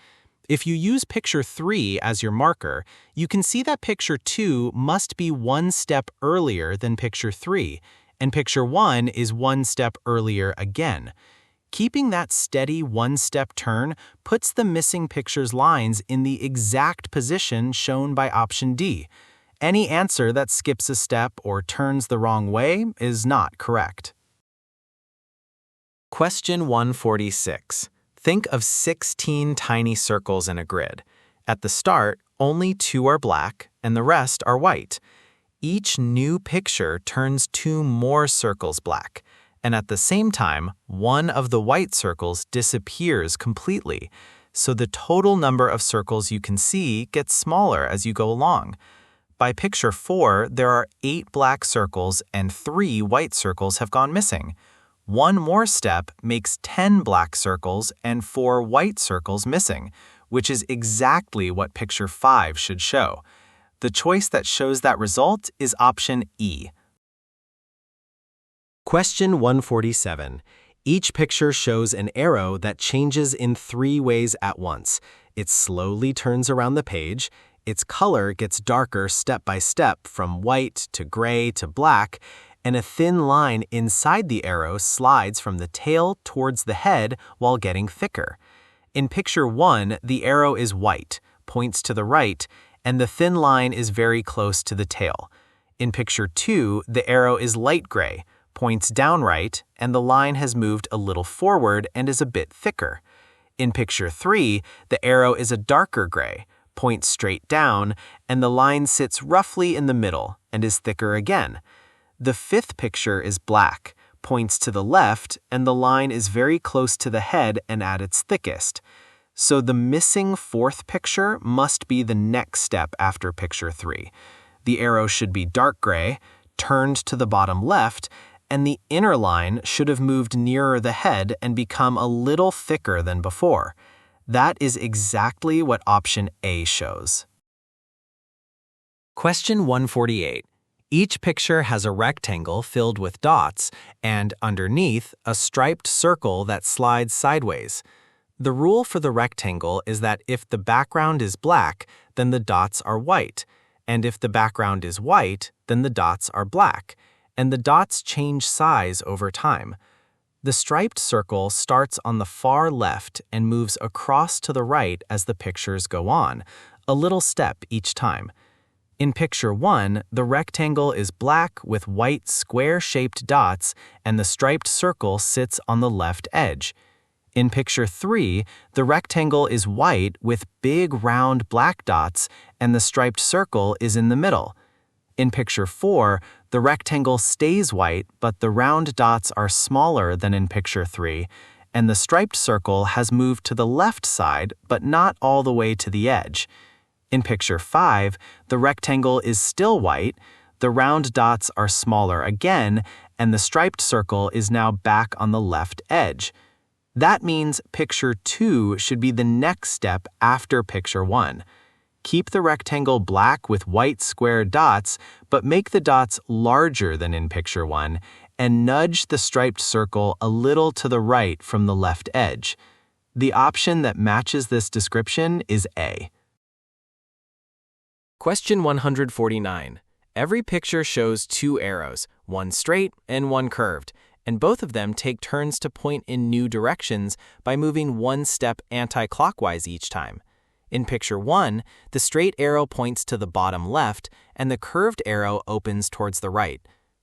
If you use picture 3 as your marker, you can see that picture 2 must be 1 step earlier than picture 3, and picture 1 is 1 step earlier again. Keeping that steady 1-step turn puts the missing picture's lines in the exact position shown by option D. Any answer that skips a step or turns the wrong way is not correct. Question 146. Think of 16 tiny circles in a grid. At the start, only 2 are black and the rest are white. Each new picture turns 2 more circles black, and at the same time, one of the white circles disappears completely, so the total number of circles you can see gets smaller as you go along. By picture 4, there are 8 black circles and 3 white circles have gone missing. One more step makes 10 black circles and 4 white circles missing, which is exactly what picture 5 should show. The choice that shows that result is option E. Question 147. Each picture shows an arrow that changes in 3 ways at once. It slowly turns around the page, its color gets darker step by step from white to gray to black, and a thin line inside the arrow slides from the tail towards the head while getting thicker. In picture 1, the arrow is white, points to the right, and the thin line is very close to the tail. In picture 2, the arrow is light gray, points down right, and the line has moved a little forward and is a bit thicker. In picture 3, the arrow is a darker gray, points straight down, and the line sits roughly in the middle and is thicker again. The 5th picture is black, points to the left, and the line is very close to the head and at its thickest. So the missing 4th picture must be the next step after picture 3. The arrow should be dark gray, turned to the bottom left, and the inner line should have moved nearer the head and become a little thicker than before. That is exactly what option A shows. Question 148. Each picture has a rectangle filled with dots and, underneath, a striped circle that slides sideways. The rule for the rectangle is that if the background is black, then the dots are white, and if the background is white, then the dots are black, and the dots change size over time. The striped circle starts on the far left and moves across to the right as the pictures go on, a little step each time. In picture 1, the rectangle is black with white square-shaped dots and the striped circle sits on the left edge. In picture 3, the rectangle is white with big round black dots and the striped circle is in the middle. In picture 4, the rectangle stays white, but the round dots are smaller than in picture 3, and the striped circle has moved to the left side, but not all the way to the edge. In picture 5, the rectangle is still white, the round dots are smaller again, and the striped circle is now back on the left edge. That means picture 2 should be the next step after picture 1. Keep the rectangle black with white square dots, but make the dots larger than in picture 1, and nudge the striped circle a little to the right from the left edge. The option that matches this description is A. Question 149. Every picture shows 2 arrows, one straight and one curved, and both of them take turns to point in new directions by moving one step anti-clockwise each time. In picture 1, the straight arrow points to the bottom left and the curved arrow opens towards the right.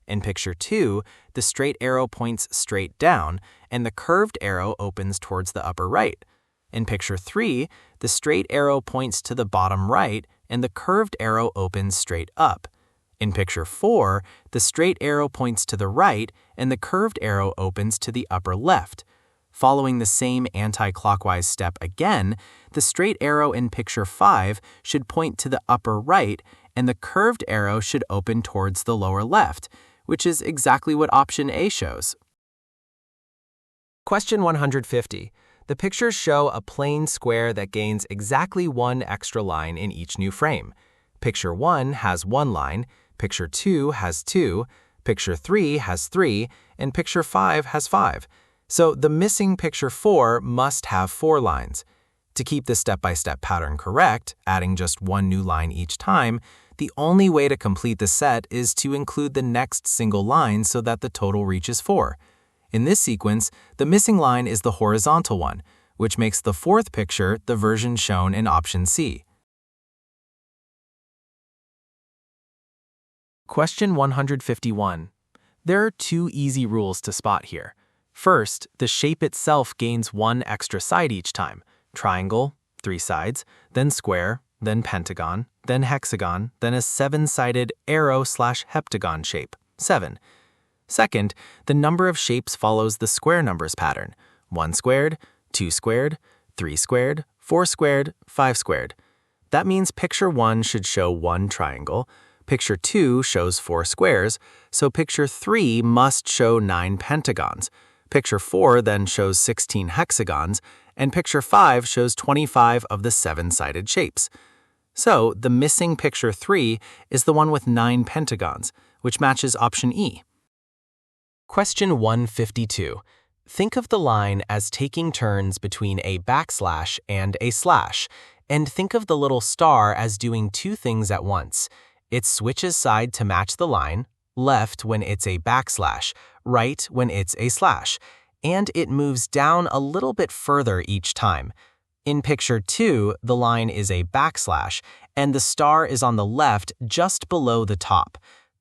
In picture 2, the straight arrow points straight down and the curved arrow opens towards the upper right. In picture 3, the straight arrow points to the bottom right and the curved arrow opens straight up. In picture 4, the straight arrow points to the right and the curved arrow opens to the upper left. Following the same anti-clockwise step again, the straight arrow in picture 5 should point to the upper right and the curved arrow should open towards the lower left, which is exactly what option A shows. Question 150. The pictures show a plain square that gains exactly one extra line in each new frame. Picture 1 has 1 line, picture 2 has 2, picture 3 has 3, and picture 5 has 5. So the missing picture 4 must have 4 lines. To keep this step-by-step pattern correct, adding just one new line each time, the only way to complete the set is to include the next single line so that the total reaches 4. In this sequence, the missing line is the horizontal one, which makes the 4th picture the version shown in option C. Question 151. There are 2 easy rules to spot here. First, the shape itself gains 1 extra side each time. Triangle, 3 sides, then square, then pentagon, then hexagon, then a 7-sided arrow/heptagon shape, 7. Second, the number of shapes follows the square numbers pattern: 1 squared, 2 squared, 3 squared, 4 squared, 5 squared. That means picture 1 should show 1 triangle, picture 2 shows 4 squares, so picture 3 must show 9 pentagons. Picture 4 then shows 16 hexagons, and picture 5 shows 25 of the 7-sided shapes. So, the missing picture 3 is the one with 9 pentagons, which matches option E. Question 152. Think of the line as taking turns between a backslash and a slash, and think of the little star as doing two things at once. It switches side to match the line, left when it's a backslash, right when it's a slash, and it moves down a little bit further each time. In picture 2, the line is a backslash, and the star is on the left just below the top.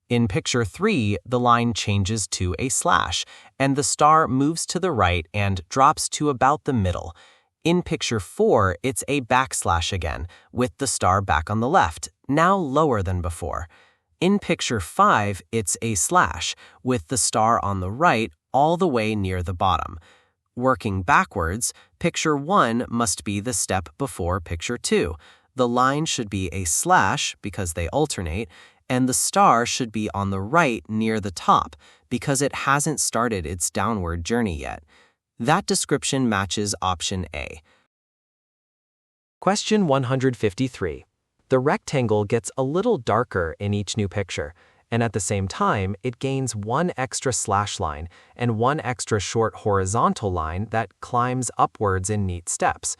In picture 3, the line changes to a slash, and the star moves to the right and drops to about the middle. In picture 4, it's a backslash again, with the star back on the left, now lower than before. In picture 5, it's a slash, with the star on the right all the way near the bottom. Working backwards, picture 1 must be the step before picture 2. The line should be a slash because they alternate, and the star should be on the right near the top because it hasn't started its downward journey yet. That description matches option A. Question 153. The rectangle gets a little darker in each new picture, and at the same time, it gains one extra slash line and one extra short horizontal line that climbs upwards in neat steps.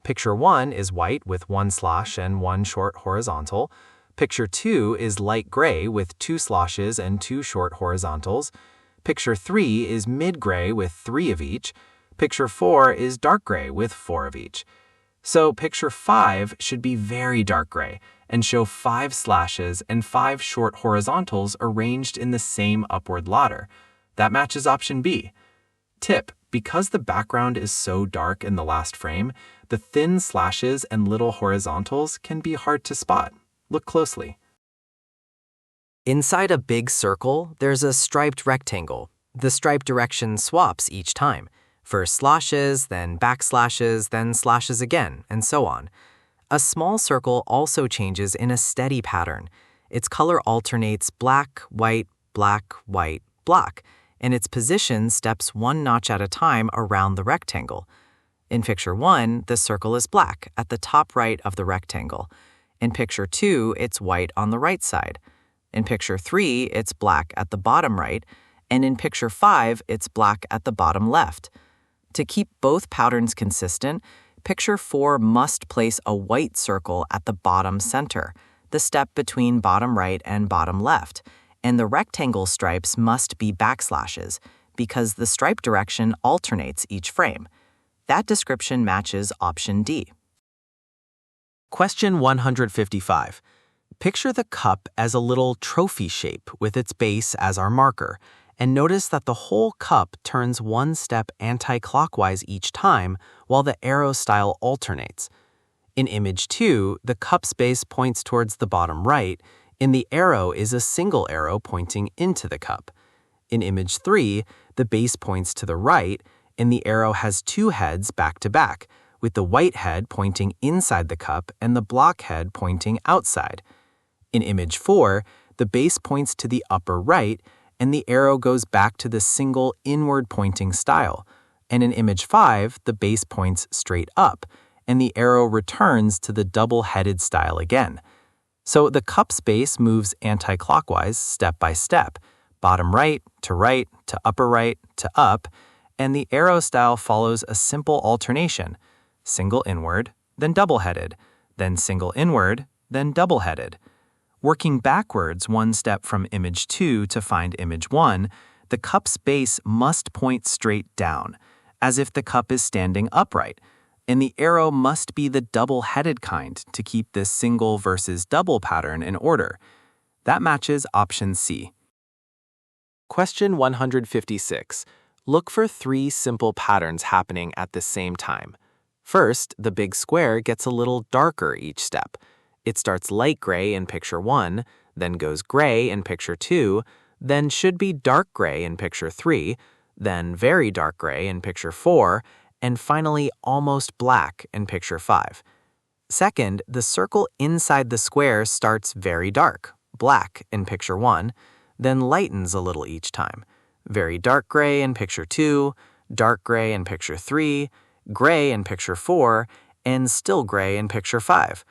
Picture 1 is white with one slash and one short horizontal. Picture 2 is light gray with 2 slashes and 2 short horizontals. Picture 3 is mid-gray with 3 of each. Picture 4 is dark gray with 4 of each. So picture 5 should be very dark gray and show 5 slashes and 5 short horizontals arranged in the same upward ladder. That matches option B. Tip: because the background is so dark in the last frame, the thin slashes and little horizontals can be hard to spot. Look closely. Inside a big circle, there's a striped rectangle. The stripe direction swaps each time. First slashes, then backslashes, then slashes again, and so on. A small circle also changes in a steady pattern. Its color alternates black, white, black, white, black, and its position steps one notch at a time around the rectangle. In picture 1, the circle is black at the top right of the rectangle. In picture 2, it's white on the right side. In picture 3, it's black at the bottom right, and in picture 5, it's black at the bottom left. To keep both patterns consistent, picture 4 must place a white circle at the bottom center, the step between bottom right and bottom left, and the rectangle stripes must be backslashes because the stripe direction alternates each frame. That description matches option D. Question 155. Picture the cup as a little trophy shape with its base as our marker, and notice that the whole cup turns one step anti-clockwise each time while the arrow style alternates. In image 2, the cup's base points towards the bottom right, and the arrow is a single arrow pointing into the cup. In image 3, the base points to the right, and the arrow has 2 heads back to back, with the white head pointing inside the cup and the block head pointing outside. In image 4, the base points to the upper right, and the arrow goes back to the single inward pointing style. And in image 5, the base points straight up, and the arrow returns to the double-headed style again. So the cup's base moves anti-clockwise step by step, bottom right to upper right to up, and the arrow style follows a simple alternation: single inward, then double-headed, then single inward, then double-headed. Working backwards one step from image 2 to find image 1, the cup's base must point straight down, as if the cup is standing upright, and the arrow must be the double-headed kind to keep this single versus double pattern in order. That matches option C. Question 156. Look for 3 simple patterns happening at the same time. First, the big square gets a little darker each step. It starts light gray in picture 1, then goes gray in picture 2, then should be dark gray in picture 3, then very dark gray in picture 4, and finally almost black in picture 5. Second, the circle inside the square starts very dark, black in picture 1, then lightens a little each time. Very dark gray in picture 2, dark gray in picture 3, gray in picture 4, and still gray in picture 5.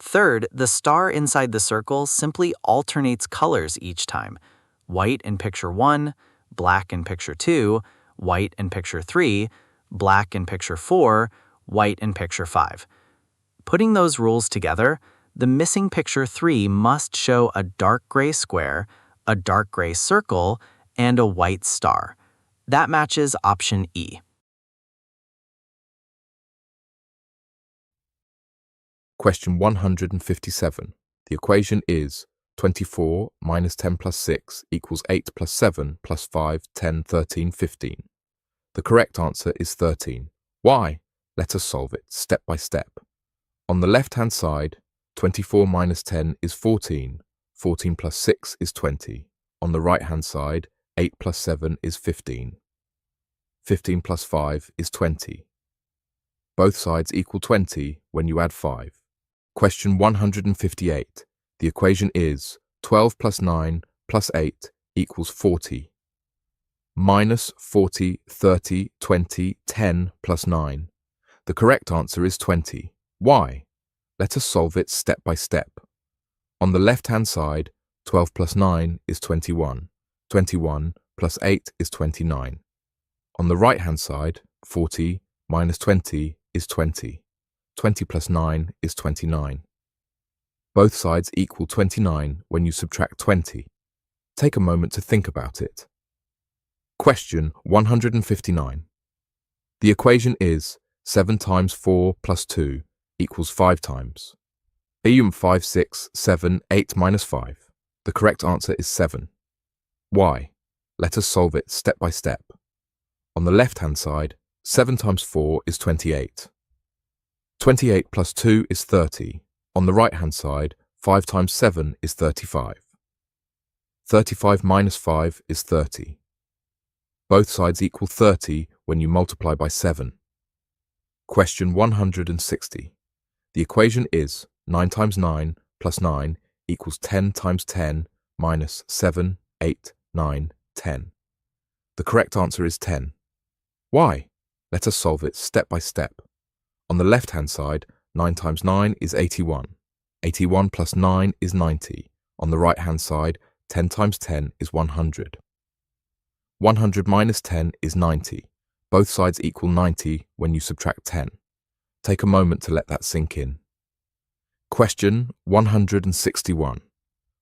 Third, the star inside the circle simply alternates colors each time. White in picture 1, black in picture 2, white in picture 3, black in picture 4, white in picture 5. Putting those rules together, the missing picture 3 must show a dark gray square, a dark gray circle, and a white star. That matches option E. Question 157. The equation is 24 minus 10 plus 6 equals 8 plus 7 plus 5, 10, 13, 15. The correct answer is 13. Why? Let us solve it step by step. On the left-hand side, 24 minus 10 is 14. 14 plus 6 is 20. On the right-hand side, 8 plus 7 is 15. 15 plus 5 is 20. Both sides equal 20 when you add 5. Question 158. The equation is 12 plus 9 plus 8 equals 40. Minus 40, 30, 20, 10 plus 9. The correct answer is 20. Why? Let us solve it step by step. On the left-hand side, 12 plus 9 is 21. 21 plus 8 is 29. On the right-hand side, 40 minus 20 is 20. 20 plus 9 is 29. Both sides equal 29 when you subtract 20. Take a moment to think about it. Question 159. The equation is 7 times 4 plus 2 equals 5 times. 5, 6, 7, 8 minus 5. The correct answer is 7. Why? Let us solve it step by step. On the left-hand side, 7 times 4 is 28. 28 plus 2 is 30. On the right-hand side, 5 times 7 is 35. 35 minus 5 is 30. Both sides equal 30 when you multiply by 7. Question 160. The equation is 9 times 9 plus 9 equals 10 times 10 minus 7, 8, 9, 10. The correct answer is 10. Why? Let us solve it step by step. On the left-hand side, 9 times 9 is 81. 81 plus 9 is 90. On the right-hand side, 10 times 10 is 100. 100 minus 10 is 90. Both sides equal 90 when you subtract 10. Take a moment to let that sink in. Question 161.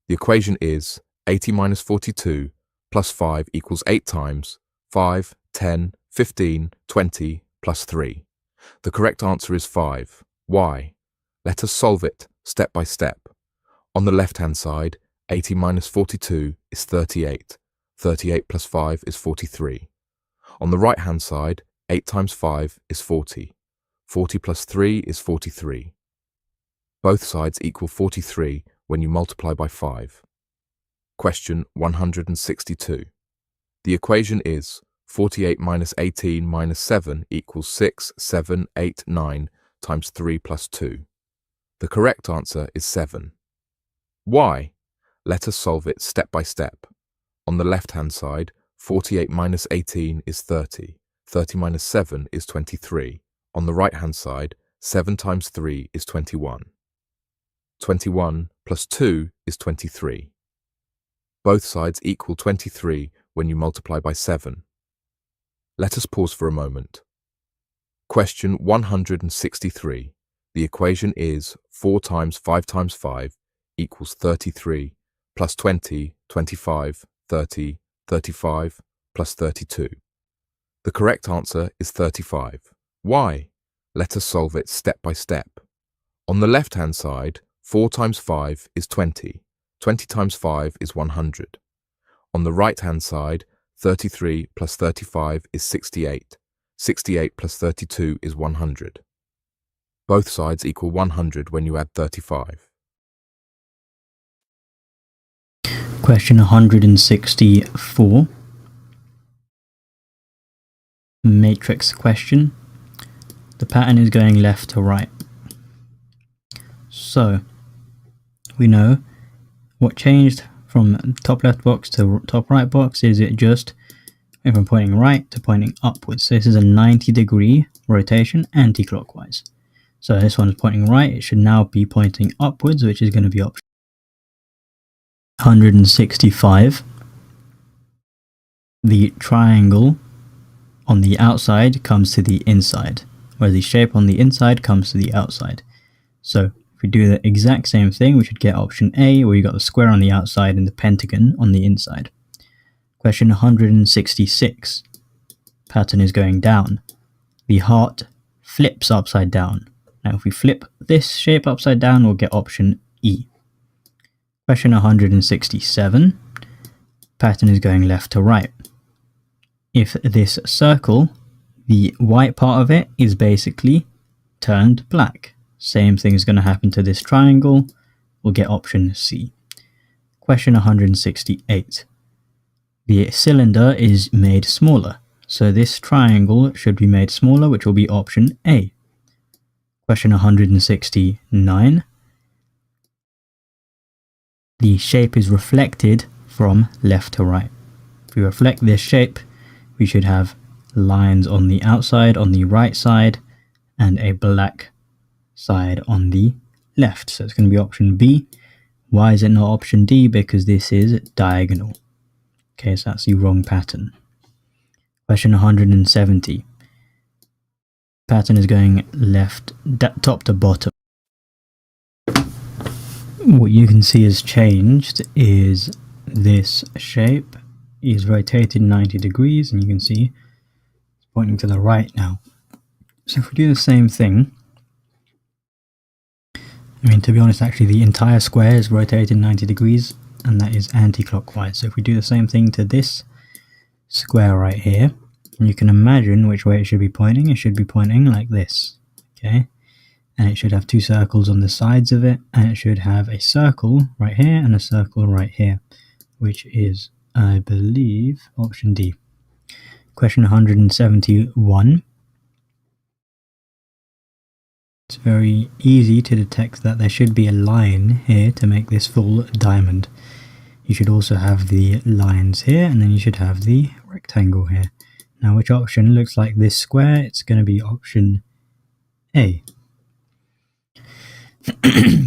The equation is 80 minus 42 plus 5 equals 8 times 5, 10, 15, 20 plus 3. The correct answer is 5. Why? Let us solve it step by step. On the left-hand side, 80 minus 42 is 38. 38 plus 5 is 43. On the right-hand side, 8 times 5 is 40. 40 plus 3 is 43. Both sides equal 43 when you multiply by 5. Question 162. The equation is 48 minus 18 minus 7 equals 6, 7, 8, 9 times 3 plus 2. The correct answer is 7. Why? Let us solve it step by step. On the left-hand side, 48 minus 18 is 30. 30 minus 7 is 23. On the right-hand side, 7 times 3 is 21. 21 plus 2 is 23. Both sides equal 23 when you multiply by 7. Let us pause for a moment. Question 163. The equation is 4 times 5 times 5 equals 33 plus 20, 25, 30, 35 plus 32. The correct answer is 35. Why? Let us solve it step by step. On the left-hand side, 4 times 5 is 20. 20 times 5 is 100. On the right-hand side, 33 plus 35 is 68. 68 plus 32 is 100. Both sides equal 100 when you add 35. Question 164. Matrix question. The pattern is going left to right. So, we know what changed from top left box to top right box is it just went from pointing right to pointing upwards. So this is a 90-degree rotation anti-clockwise. So this one is pointing right, it should now be pointing upwards, which is going to be option 165. The triangle on the outside comes to the inside, whereas the shape on the inside comes to the outside. So if we do the exact same thing, we should get option A, where you got the square on the outside and the pentagon on the inside. Question 166. Pattern is going down. The heart flips upside down. Now if we flip this shape upside down, we'll get option E. Question 167. Pattern is going left to right. If this circle, the white part of it is basically turned black. Same thing is going to happen to this triangle. We'll get option C. Question 168. The cylinder is made smaller. So this triangle should be made smaller, which will be option A. Question 169. The shape is reflected from left to right. If we reflect this shape, we should have lines on the outside, on the right side, and a black side on the left. So it's going to be option B. Why is it not option D? Because this is diagonal. Okay, so that's the wrong pattern. Question 170. Pattern is going left, top to bottom. What you can see has changed is this shape is rotated 90 degrees, and you can see it's pointing to the right now. So if we do the same thing, I mean, to be honest, actually the entire square is rotated 90 degrees, and that is anti-clockwise. So if we do the same thing to this square right here, you can imagine which way it should be pointing. It should be pointing like this, okay? And it should have two circles on the sides of it, and it should have a circle right here and a circle right here, which is, I believe, option D. Question 171. It's very easy to detect that there should be a line here to make this full diamond. You should also have the lines here, and then you should have the rectangle here. Now, which option looks like this square? It's going to be option A.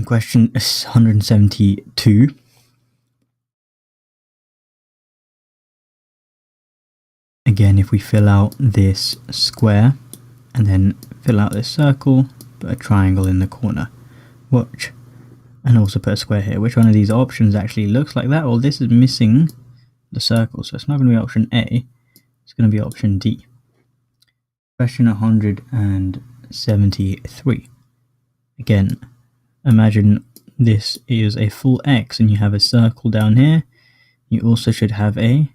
Question 172. Again, if we fill out this square and then fill out this circle, put a triangle in the corner, and also put a square here. Which one of these options actually looks like that? Well, this is missing the circle, so it's not going to be option A. It's going to be option D. Question 173. Again, imagine this is a full X and you have a circle down here. You also should have a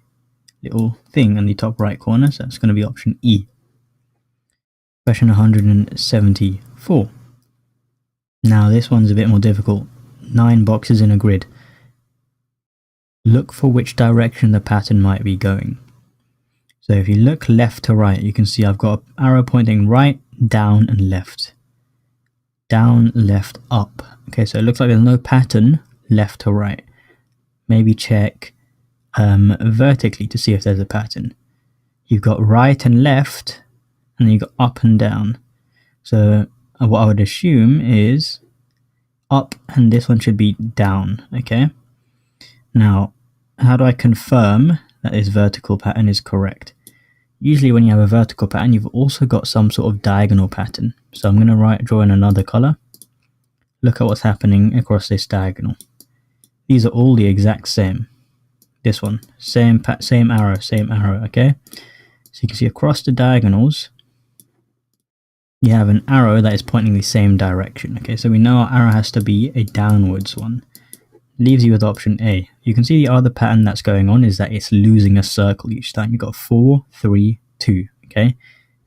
little thing in the top right corner, so that's going to be option E. Question 174. Now this one's a bit more difficult. 9 boxes in a grid. Look for which direction the pattern might be going. So if you look left to right, you can see I've got an arrow pointing right, down, and left. Down, left, up. Okay, so it looks like there's no pattern left to right. Maybe check vertically to see if there's a pattern. You've got right and left, and then you've got up and down. So what I would assume is up, and this one should be down, okay? Now, how do I confirm that this vertical pattern is correct? Usually when you have a vertical pattern, you've also got some sort of diagonal pattern. So I'm going to draw in another color. Look at what's happening across this diagonal. These are all the exact same. This one, same arrow, okay? So you can see across the diagonals, you have an arrow that is pointing the same direction, okay? So we know our arrow has to be a downwards one. Leaves you with option A. You can see the other pattern that's going on is that it's losing a circle each time. You've got 4, 3, 2, okay?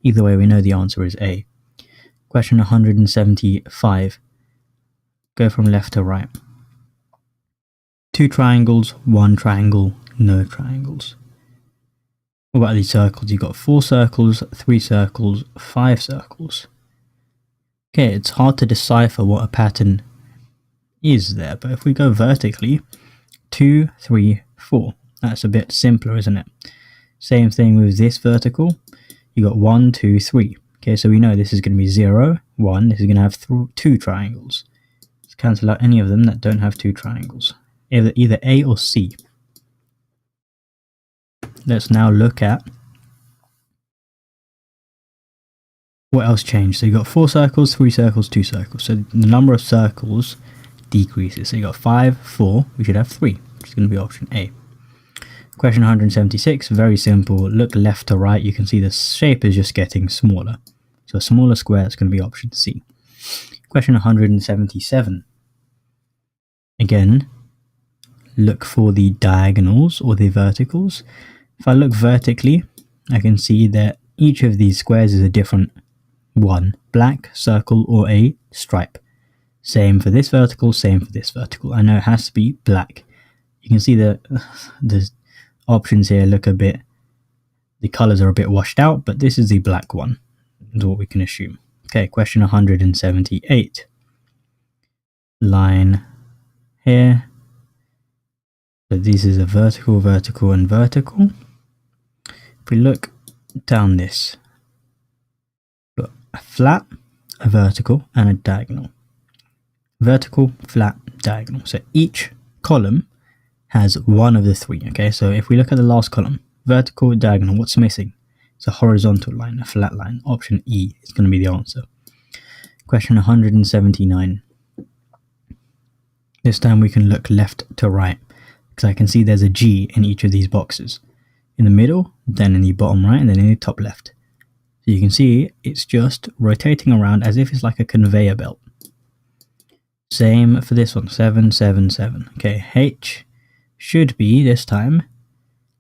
Either way, we know the answer is A. Question 175. Go from left to right. 2 triangles, 1 triangle, no triangles. What about these circles? You've got 4 circles, 3 circles, 5 circles. Okay, it's hard to decipher what a pattern is there, but if we go vertically, 2, 3, 4. That's a bit simpler, isn't it? Same thing with this vertical. You got 1, 2, 3. Okay, so we know this is going to be 0, 1. This is going to have 2 triangles. Let's cancel out any of them that don't have 2 triangles. Either A or C. Let's now look at what else changed. So you got 4 circles, 3 circles, 2 circles. So the number of circles decreases. So you got 5, 4. We should have 3, which is going to be option A. Question 176, very simple. Look left to right. You can see the shape is just getting smaller. So a smaller square is going to be option C. Question 177. Again, look for the diagonals or the verticals. If I look vertically, I can see that each of these squares is a different one. Black, circle, or a stripe. Same for this vertical, same for this vertical. I know it has to be black. You can see the options here look a bit, the colors are a bit washed out, but this is the black one, is what we can assume. Okay, question 178. Line here. So this is a vertical, vertical, and vertical. If we look down this, we've got a flat, a vertical, and a diagonal. Vertical, flat, diagonal. So each column has one of the 3. Okay, so if we look at the last column, vertical, diagonal, what's missing? It's a horizontal line, a flat line. Option E is going to be the answer. Question 179. This time we can look left to right, because I can see there's a G in each of these boxes. In the middle, then in the bottom right, and then in the top left. So you can see it's just rotating around as if it's like a conveyor belt. Same for this one, 7, 7, 7. Okay, H should be, this time,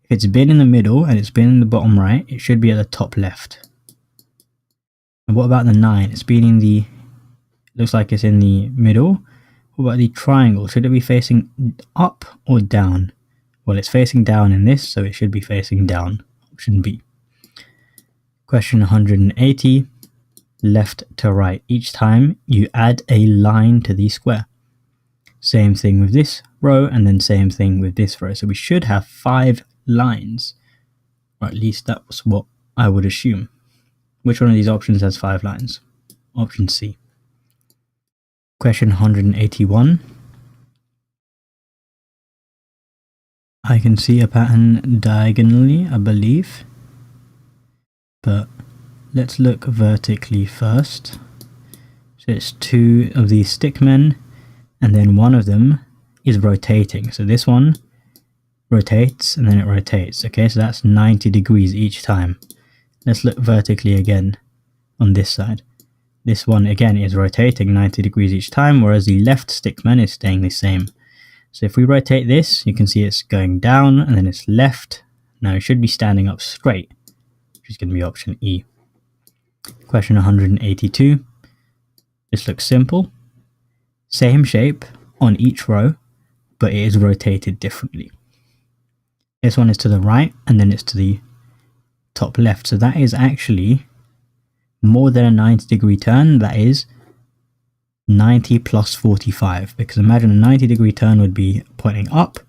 if it's been in the middle and it's been in the bottom right, it should be at the top left. And what about the 9? It's been in the, looks like it's in the middle. What about the triangle? Should it be facing up or down? Well, it's facing down in this, so it should be facing down. Option B. Question 180. Left to right. Each time you add a line to the square. Same thing with this row, and then same thing with this row. So we should have 5 lines. Or at least that was what I would assume. Which one of these options has 5 lines? Option C. Question 181. I can see a pattern diagonally, I believe. But let's look vertically first. So it's 2 of these stickmen, and then one of them is rotating. So this one rotates, and then it rotates. Okay, so that's 90 degrees each time. Let's look vertically again on this side. This one again is rotating 90 degrees each time, whereas the left stickman is staying the same. So if we rotate this, you can see it's going down, and then it's left. Now it should be standing up straight, which is going to be option E. Question 182. This looks simple. Same shape on each row, but it is rotated differently. This one is to the right, and then it's to the top left. So that is actually more than a 90 degree turn. That is 90 plus 45, because imagine a 90 degree turn would be pointing up,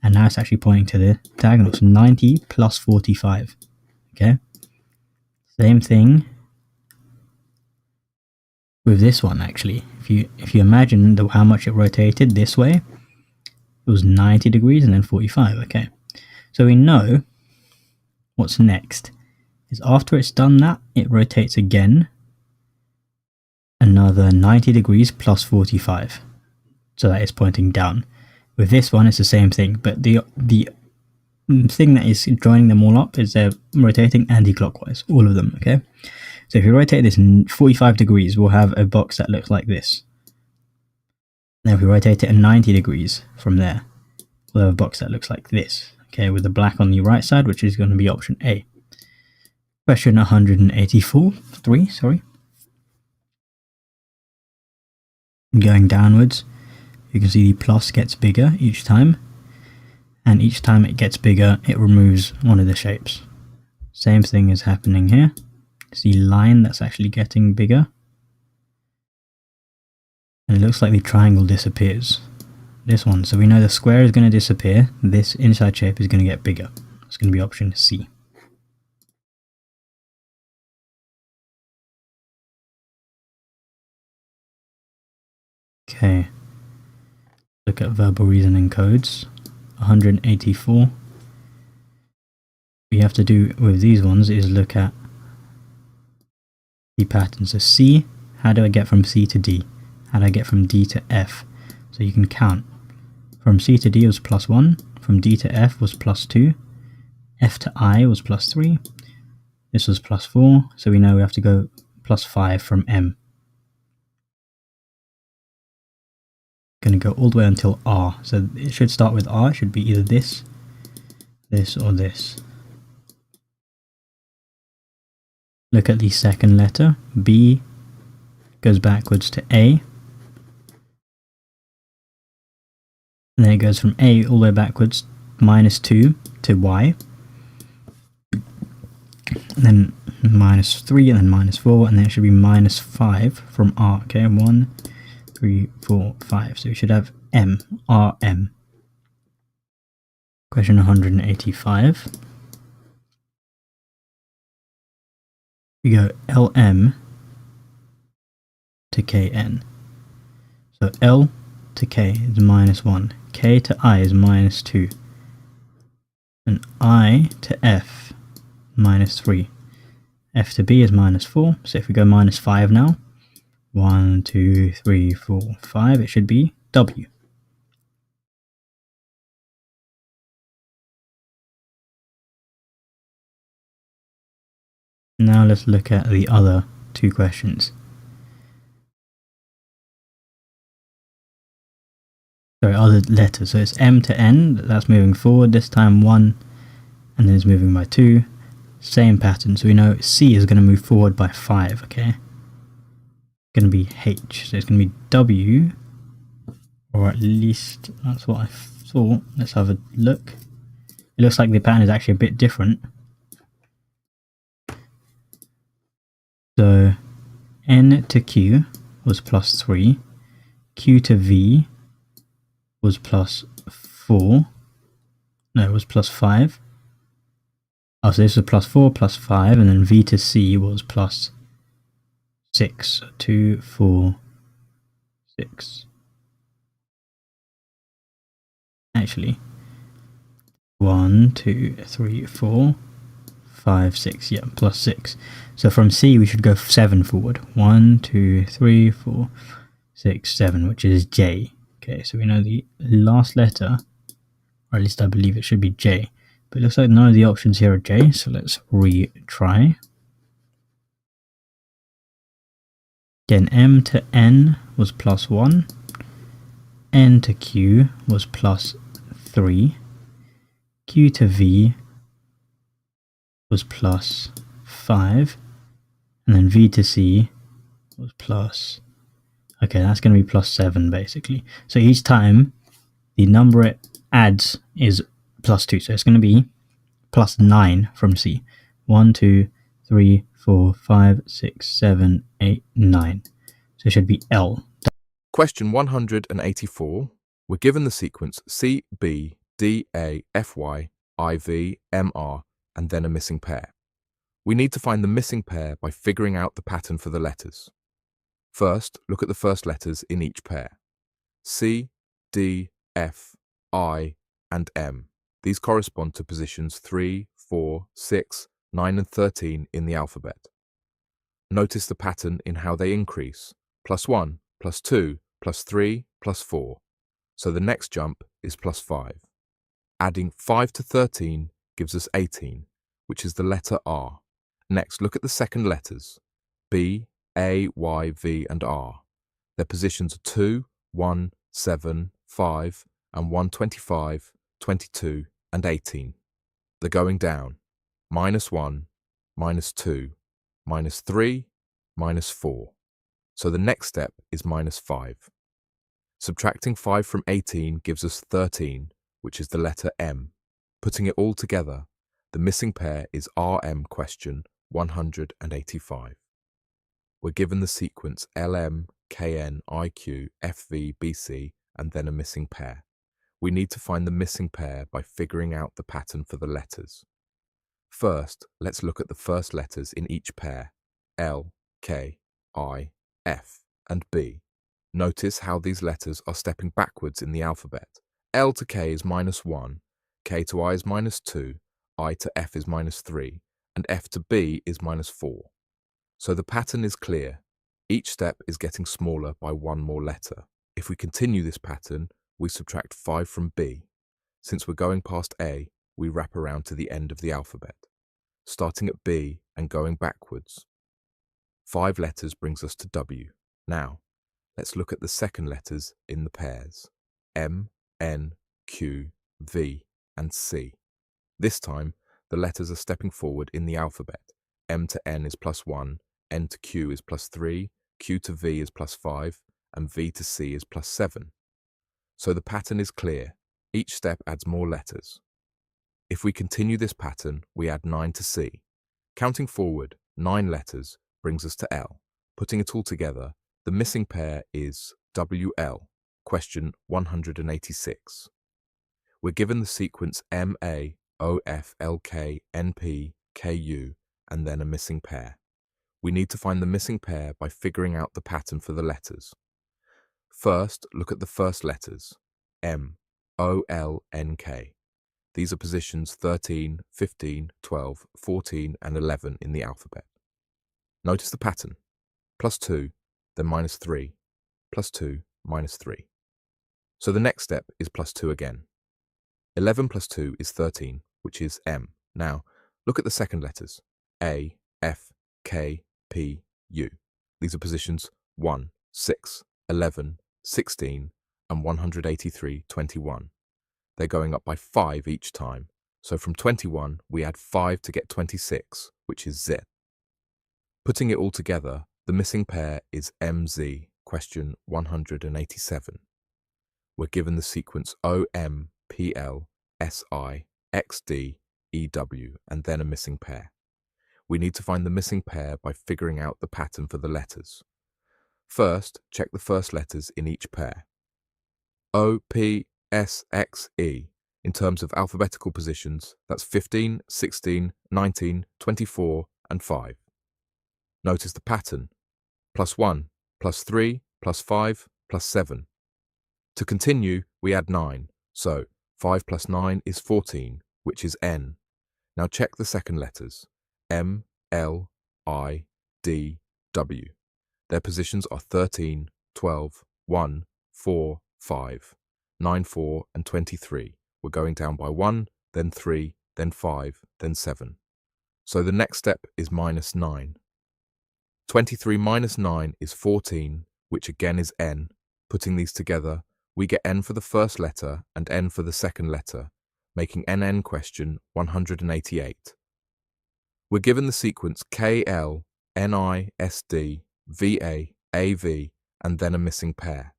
and now it's actually pointing to the diagonal. So 90 plus 45. Okay. Same thing with this one actually. If you imagine how much it rotated this way, it was 90 degrees and then 45. Okay. So we know what's next is after it's done that, it rotates again another 90 degrees plus 45. So that is pointing down. With this one, it's the same thing, but the thing that is joining them all up is they're rotating anti-clockwise, all of them, okay? So if you rotate this 45 degrees, we'll have a box that looks like this. Now if we rotate it at 90 degrees from there, we'll have a box that looks like this, okay, with the black on the right side, which is going to be option A. Question 183, sorry. Going downwards, You can see the plus gets bigger each time, and each time it gets bigger, it removes one of the shapes. Same thing is happening here. It's the line that's actually getting bigger. And it looks like the triangle disappears. This one. So we know the square is going to disappear. This inside shape is going to get bigger. It's going to be option C. Okay. Look at verbal reasoning codes. 184. What you have to do with these ones is look at the patterns. So C, how do I get from C to D? How do I get from D to F? So you can count. From C to D was +1, from D to F was +2, F to I was +3, this was +4, so we know we have to go +5 from M. Going to go all the way until R, so it should start with R, it should be either this, this or this. Look at the second letter, B goes backwards to A, and then it goes from A all the way backwards, -2 to Y, and then -3, and then -4, and then it should be -5 from R, okay, 1, 3, 4, 5, so we should have M, RM. Question 185. We go LM to KN. So L to K is -1, K to I is -2, and I to F -3, F to B is -4, so if we go -5 now, 1, 2, 3, 4, 5, it should be W. Now let's look at the other two questions. Sorry, other letters. So it's M to N, that's moving forward, this time 1, and then it's moving by 2. Same pattern, so we know C is going to move forward by 5, okay? It's going to be H, so it's going to be W, or at least that's what I thought. Let's have a look. It looks like the pattern is actually a bit different. So N to Q was +3, Q to V was +4, no, it was +5. Oh, so this was +4, +5, and then V to C was +6. 2, 4, 6. Actually, 1, 2, 3, 4, 5, 6, yeah, +6. So from C we should go 7 forward. 1, 2, 3, 4, 6, 7, which is J. Okay, so we know the last letter, or at least I believe it should be J. But it looks like none of the options here are J, so let's retry. Again, M to N was +1, N to Q was +3, Q to V was +5, and then V to C was okay, that's going to be +7 basically. So each time the number it adds is +2, so it's going to be +9 from C. 1, 2, 3, 4, 5, 6, 7, 8, 9. So it should be L. Question 184. We're given the sequence C, B, D, A, F, Y, I, V, M, R, and then a missing pair. We need to find the missing pair by figuring out the pattern for the letters. First, look at the first letters in each pair. C, D, F, I, and M. These correspond to positions 3, 4, 6, 9, and 13 in the alphabet. Notice the pattern in how they increase. +1, +2, +3, +4. So the next jump is +5. Adding 5 to 13 gives us 18, which is the letter R. Next, look at the second letters, B, A, Y, V, and R. Their positions are 2, 1, 7, 5, and 125, 22, and 18. They're going down. -1, -2, -3, -4. So the next step is -5. Subtracting 5 from 18 gives us 13, which is the letter M. Putting it all together, the missing pair is RM question 185. We're given the sequence LM, KN, IQ, FV, BC, and then a missing pair. We need to find the missing pair by figuring out the pattern for the letters. First, let's look at the first letters in each pair, L, K, I, F, and B. Notice how these letters are stepping backwards in the alphabet. L to K is -1, K to I is -2, I to F is -3, and F to B is -4. So the pattern is clear. Each step is getting smaller by one more letter. If we continue this pattern, we subtract 5 from B. Since we're going past A, we wrap around to the end of the alphabet, starting at B and going backwards. 5 letters brings us to W. Now, let's look at the second letters in the pairs, M, N, Q, V, and C. This time, the letters are stepping forward in the alphabet. M to N is +1, N to Q is +3, Q to V is +5, and V to C is +7. So the pattern is clear. Each step adds more letters. If we continue this pattern, we add 9 to C. Counting forward, 9 letters brings us to L. Putting it all together, the missing pair is WL, question 186. We're given the sequence MA, OF, LK, NP, KU, and then a missing pair. We need to find the missing pair by figuring out the pattern for the letters. First, look at the first letters, M, O, L, N, K. These are positions 13, 15, 12, 14, and 11 in the alphabet. Notice the pattern, +2, then -3, +2, -3. So the next step is +2 again. 11 + 2 is 13, which is M. Now, look at the second letters, A, F, K, P, U. These are positions 1, 6, 11, 16, and 183, 21. They're going up by 5 each time. So from 21, we add 5 to get 26, which is Z. Putting it all together, the missing pair is MZ, question 187. We're given the sequence OM, PL, SI, XD, EW, and then a missing pair. We need to find the missing pair by figuring out the pattern for the letters. First, check the first letters in each pair. O, P, S, X, E. In terms of alphabetical positions, that's 15, 16, 19, 24, and 5. Notice the pattern, +1, +3, +5, +7. To continue, we add 9, so 5 + 9 is 14, which is N. Now check the second letters, M, L, I, D, W. Their positions are 13, 12, 1, 4, 5, 9, 4, and 23. We're going down by 1, then 3, then 5, then 7. So the next step is -9. 23 minus 9 is 14, which again is N. Putting these together, we get N for the first letter and N for the second letter, making NN question 188. We're given the sequence KL, NI, SD, VA, AV, and then a missing pair.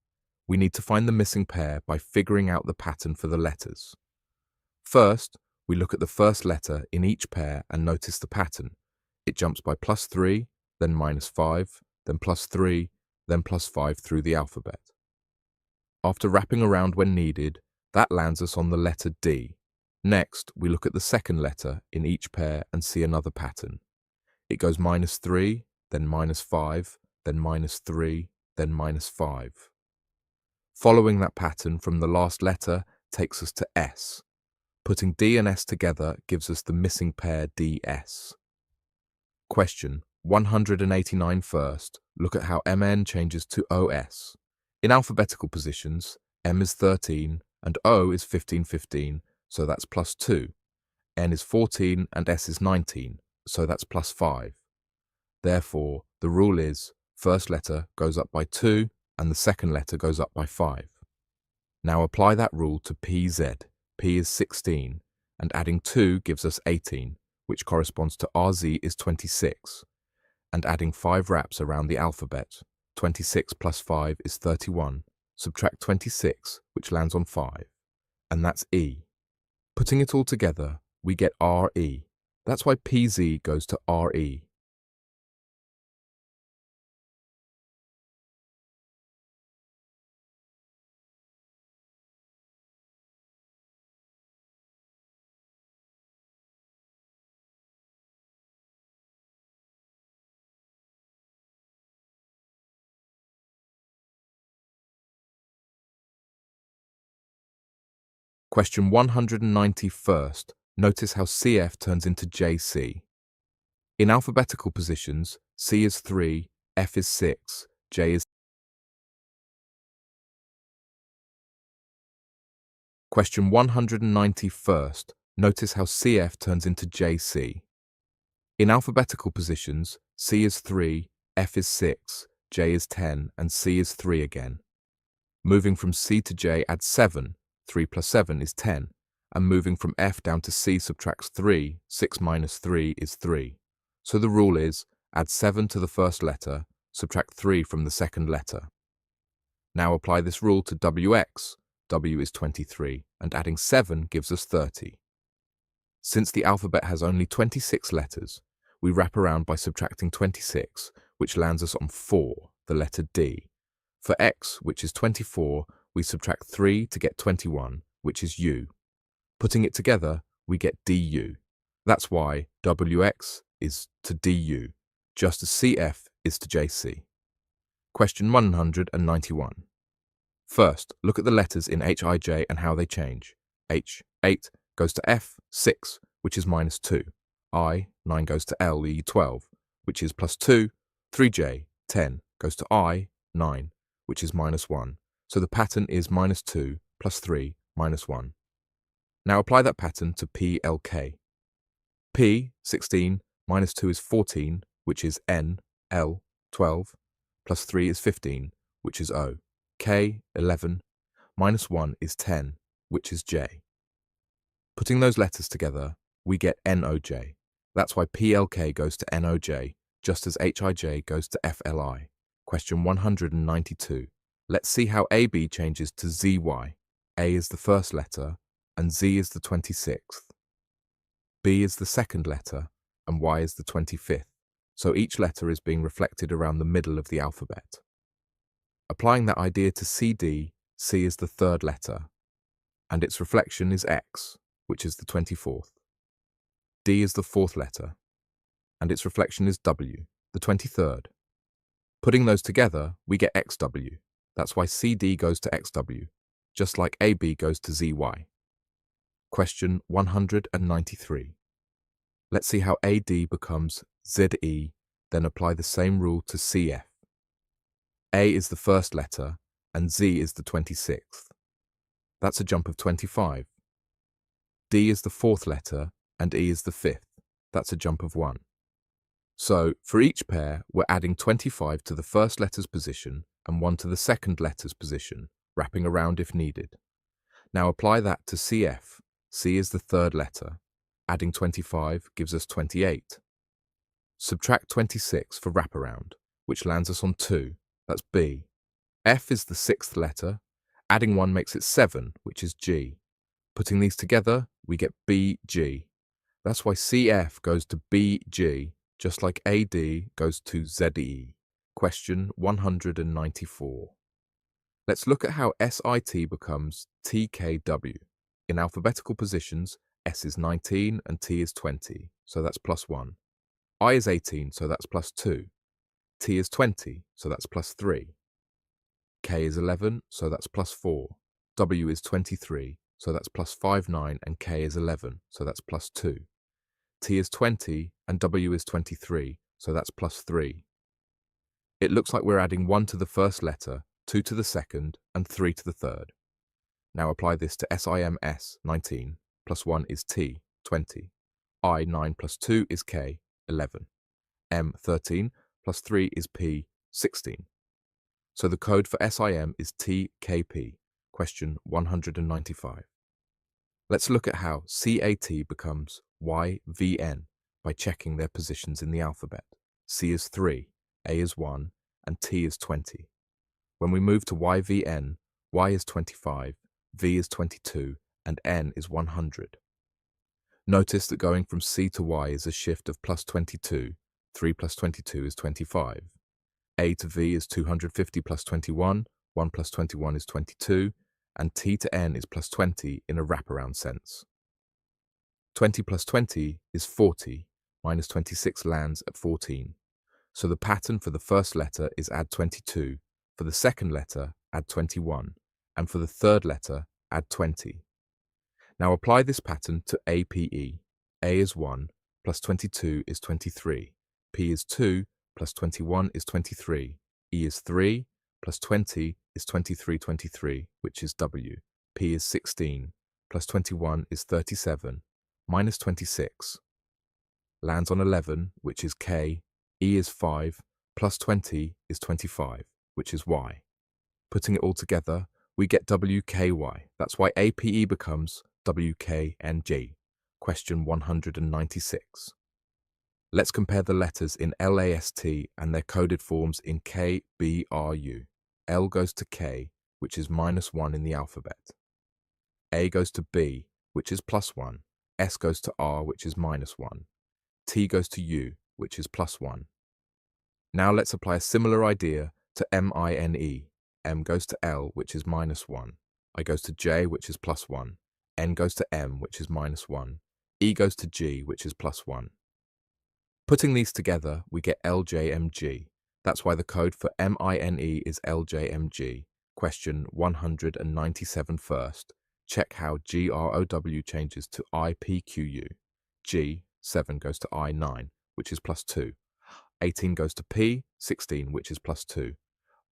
We need to find the missing pair by figuring out the pattern for the letters. First, we look at the first letter in each pair and notice the pattern. It jumps by +3, then -5, then +3, then +5 through the alphabet. After wrapping around when needed, that lands us on the letter D. Next, we look at the second letter in each pair and see another pattern. It goes -3, then -5, then -3, then -5. Following that pattern from the last letter takes us to S. Putting D and S together gives us the missing pair DS. Question 189 first. Look at how MN changes to OS. In alphabetical positions, M is 13 and O is 15, 15, so that's +2. N is 14 and S is 19, so that's +5. Therefore, the rule is first letter goes up by 2 and the second letter goes up by 5. Now apply that rule to PZ. P is 16, and adding 2 gives us 18, which corresponds to RZ is 26. And adding 5 wraps around the alphabet, 26 + 5 is 31, subtract 26, which lands on 5, and that's E. Putting it all together, we get RE. That's why PZ goes to RE. Question 191st. Notice how CF turns into JC. In alphabetical positions, C is 3, F is 6, J is... Question 191st. Notice how CF turns into JC. In alphabetical positions, C is 3, F is 6, J is 10, and C is 3 again. Moving from C to J adds 7, 3 plus 7 is 10, and moving from F down to C subtracts 3, 6 minus 3 is 3. So the rule is, add 7 to the first letter, subtract 3 from the second letter. Now apply this rule to WX. W is 23, and adding 7 gives us 30. Since the alphabet has only 26 letters, we wrap around by subtracting 26, which lands us on 4, the letter D. For X, which is 24, we subtract 3 to get 21, which is U. Putting it together, we get DU. That's why WX is to DU, just as CF is to JC. Question 191. First, look at the letters in HIJ and how they change. H, 8, goes to F, 6, which is minus 2. I, 9, goes to L, E, 12, which is plus 2. 3J, 10, goes to I, 9, which is minus 1. So the pattern is minus 2 plus 3 minus 1. Now apply that pattern to PLK. P, 16, minus 2 is 14, which is N, L, 12, plus 3 is 15, which is O. K, 11, minus 1 is 10, which is J. Putting those letters together, we get NOJ. That's why PLK goes to NOJ, just as HIJ goes to FLI. Question 192. Let's see how AB changes to ZY. A is the first letter, and Z is the 26th. B is the second letter, and Y is the 25th. So each letter is being reflected around the middle of the alphabet. Applying that idea to CD, C is the third letter, and its reflection is X, which is the 24th. D is the fourth letter, and its reflection is W, the 23rd. Putting those together, we get XW. That's why CD goes to XW, just like AB goes to ZY. Question 193. Let's see how AD becomes ZE, then apply the same rule to CF. A is the first letter, and Z is the 26th. That's a jump of 25. D is the fourth letter, and E is the fifth. That's a jump of 1. So, for each pair, we're adding 25 to the first letter's position and 1 to the second letter's position, wrapping around if needed. Now apply that to CF. C is the third letter. Adding 25 gives us 28. Subtract 26 for wraparound, which lands us on 2. That's B. F is the sixth letter. Adding 1 makes it 7, which is G. Putting these together, we get BG. That's why CF goes to BG, just like AD goes to ZE. Question 194. Let's look at how SIT becomes TKW. In alphabetical positions, S is 19 and T is 20, so that's plus 1. I is 18, so that's plus 2. T is 20, so that's plus 3. K is 11, so that's plus 4. W is 23, so that's plus 5, 9, and K is 11, so that's plus 2. T is 20, and W is 23, so that's plus 3. It looks like we're adding 1 to the first letter, 2 to the second, and 3 to the third. Now apply this to SIMS, 19, plus 1 is T, 20. I, 9 plus 2 is K, 11. M, 13, plus 3 is P, 16. So the code for SIM is TKP. Question 195. Let's look at how CAT becomes YVN by checking their positions in the alphabet. C is 3, A is 1, and T is 20. When we move to YVN, Y is 25, V is 22, and N is 100. Notice that going from C to Y is a shift of plus 22. 3 plus 22 is 25. A to V is 250 plus 21, 1 plus 21 is 22, and T to N is plus 20 in a wraparound sense. 20 plus 20 is 40, minus 26 lands at 14. So the pattern for the first letter is add 22, for the second letter add 21, and for the third letter add 20. Now apply this pattern to APE. A is 1, plus 22 is 23. P is 2, plus 21 is 23. E is 3, plus 20 is 23, which is W. P is 16, plus 21 is 37, minus 26. Lands on 11, which is K. E is 5, plus 20 is 25, which is Y. Putting it all together, we get WKY. That's why APE becomes WKNG. Question 196. Let's compare the letters in LAST and their coded forms in KBRU. L goes to K, which is -1 in the alphabet. A goes to B, which is +1. S goes to R, which is -1. T goes to U, which is +1. Now let's apply a similar idea to MINE. M goes to L, which is -1. I goes to J, which is +1. N goes to M, which is -1. E goes to G, which is +1. Putting these together, we get LJMG. That's why the code for MINE is LJMG. Question 197 first. Check how GROW changes to IPQU. G, 7 goes to I9, which is +2. 18 goes to P, 16, which is +2.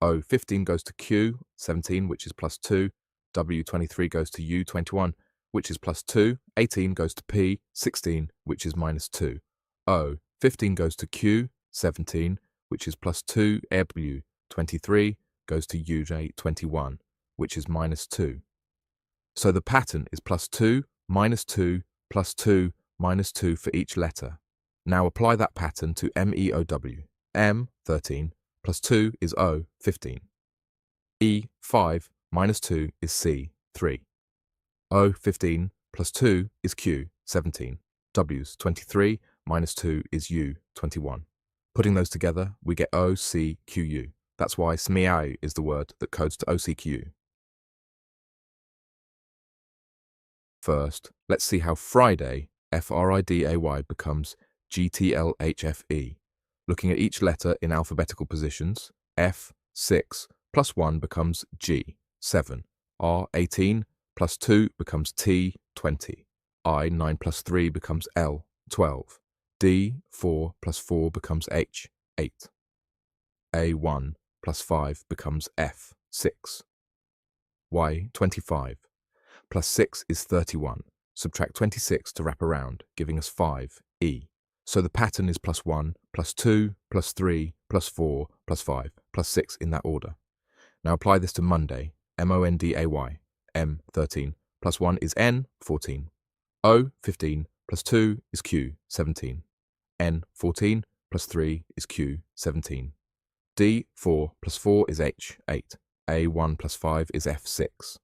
O, 15 goes to Q, 17, which is +2. W, 23 goes to U, 21, which is +2. 18 goes to P, 16, which is -2. O, 15 goes to Q, 17, which is +2. W, 23 goes to UJ, 21, which is -2. So the pattern is +2, -2, +2, -2 for each letter. Now apply that pattern to MEOW. M, 13, +2 is O, 15. E, 5, -2 is C, 3. O, 15, +2 is Q, 17. W's, 23, -2 is U, 21. Putting those together, we get OCQU. That's why SMIAU is the word that codes to OCQ. First, let's see how Friday, FRIDAY, becomes GTLHFE. Looking at each letter in alphabetical positions, F, 6, +1 becomes G, 7. R, 18, +2 becomes T, 20. I, 9 + 3 becomes L, 12. D, 4 + 4 becomes H, 8. A, 1 + 5 becomes F, 6. Y, 25. +6 is 31. Subtract 26 to wrap around, giving us 5, E. So the pattern is +1, +2, +3, +4, +5, +6 in that order. Now apply this to Monday, MONDAY. M, 13, +1 is N, 14. O, 15, +2 is Q, 17. N, 14, +3 is Q, 17. D, 4 + 4 is H, 8. A, 1 + 5 is F, 6.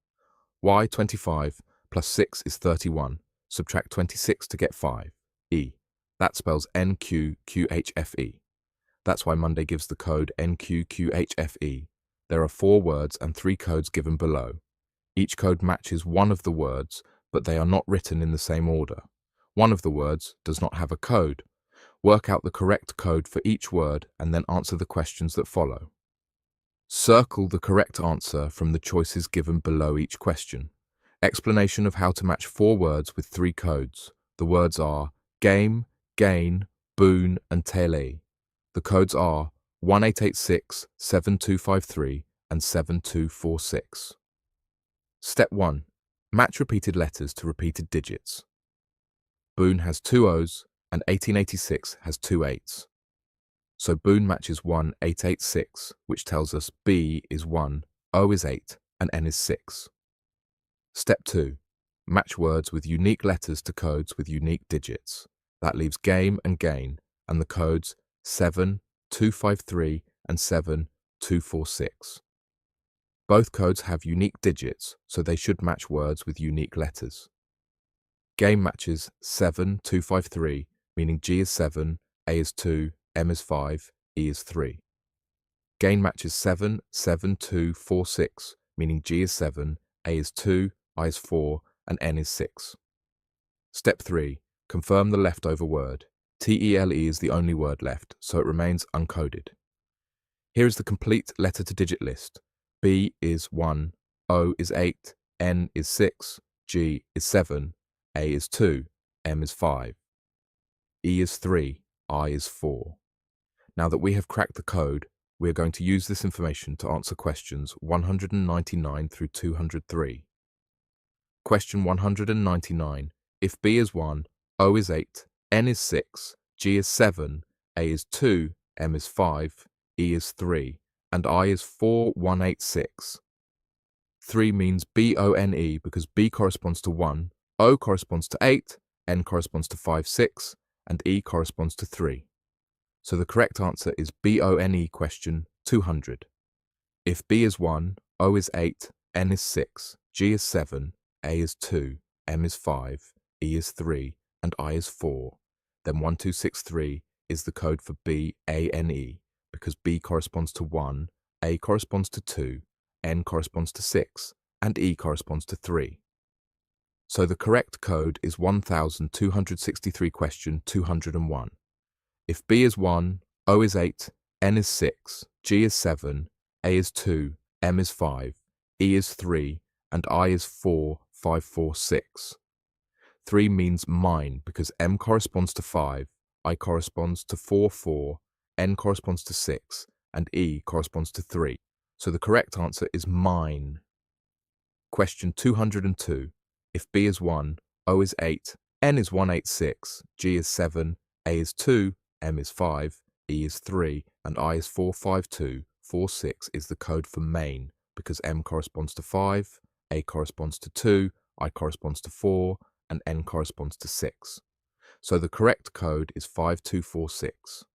Y, 25, +6 is 31. Subtract 26 to get 5, E. That spells NQQHFE. That's why Monday gives the code NQQHFE. There are 4 words and 3 codes given below. Each code matches one of the words, but they are not written in the same order. One of the words does not have a code. Work out the correct code for each word and then answer the questions that follow. Circle the correct answer from the choices given below each question. Explanation of how to match 4 words with 3 codes. The words are game, gain, boon, and tele. The codes are 1886, 7253, and 7246. Step 1. Match repeated letters to repeated digits. Boon has 2 O's and 1886 has 2 8s. So Boon matches 1886, which tells us B is 1, O is 8, and N is 6. Step 2. Match words with unique letters to codes with unique digits. That leaves game and gain, and the codes 7, 253, and 7, 246. Both codes have unique digits, so they should match words with unique letters. Game matches 7-2-5-3, meaning G is 7, A is 2, M is 5, E is 3. Game matches 7-7-2-4-6, meaning G is 7, A is 2, I is 4, and N is 6. Step 3. Confirm the leftover word. TELE is the only word left, so it remains uncoded. Here is the complete letter-to-digit list. B is 1, O is 8, N is 6, G is 7, A is 2, M is 5, E is 3, I is 4. Now that we have cracked the code, we are going to use this information to answer questions 199 through 203. Question 199. If B is 1, O is 8, N is 6, G is 7, A is 2, M is 5, E is 3, and I is 4186. 3 means BONE because B corresponds to 1, O corresponds to 8, N corresponds to 5, 6, and E corresponds to 3. So the correct answer is BONE question 200. If B is 1, O is 8, N is 6, G is 7, A is 2, M is 5, E is 3, and I is 4, then 1263 is the code for BANE because B corresponds to 1, A corresponds to 2, N corresponds to 6, and E corresponds to 3. So the correct code is 1263 question 201. If B is 1, O is 8, N is 6, G is 7, A is 2, M is 5, E is 3, and I is 4, 5, 4, 6. 3 means mine because M corresponds to 5, I corresponds to 4, 4, N corresponds to 6, and E corresponds to 3. So the correct answer is mine. Question 202. If B is 1, O is 8, N is 186, G is 7, A is 2, M is 5, E is 3, and I is 452, 46 is the code for main because M corresponds to 5, A corresponds to 2, I corresponds to 4, and N corresponds to 6. So the correct code is 5246.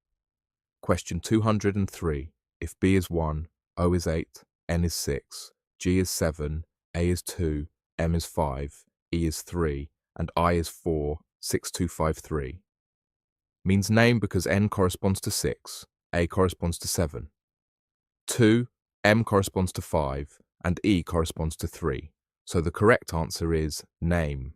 Question 203. If B is 1, O is 8, N is 6, G is 7, A is 2, M is 5, E is 3, and I is 4, 6253. Means name because N corresponds to 6, A corresponds to 7. 2, M corresponds to 5, and E corresponds to 3. So the correct answer is name.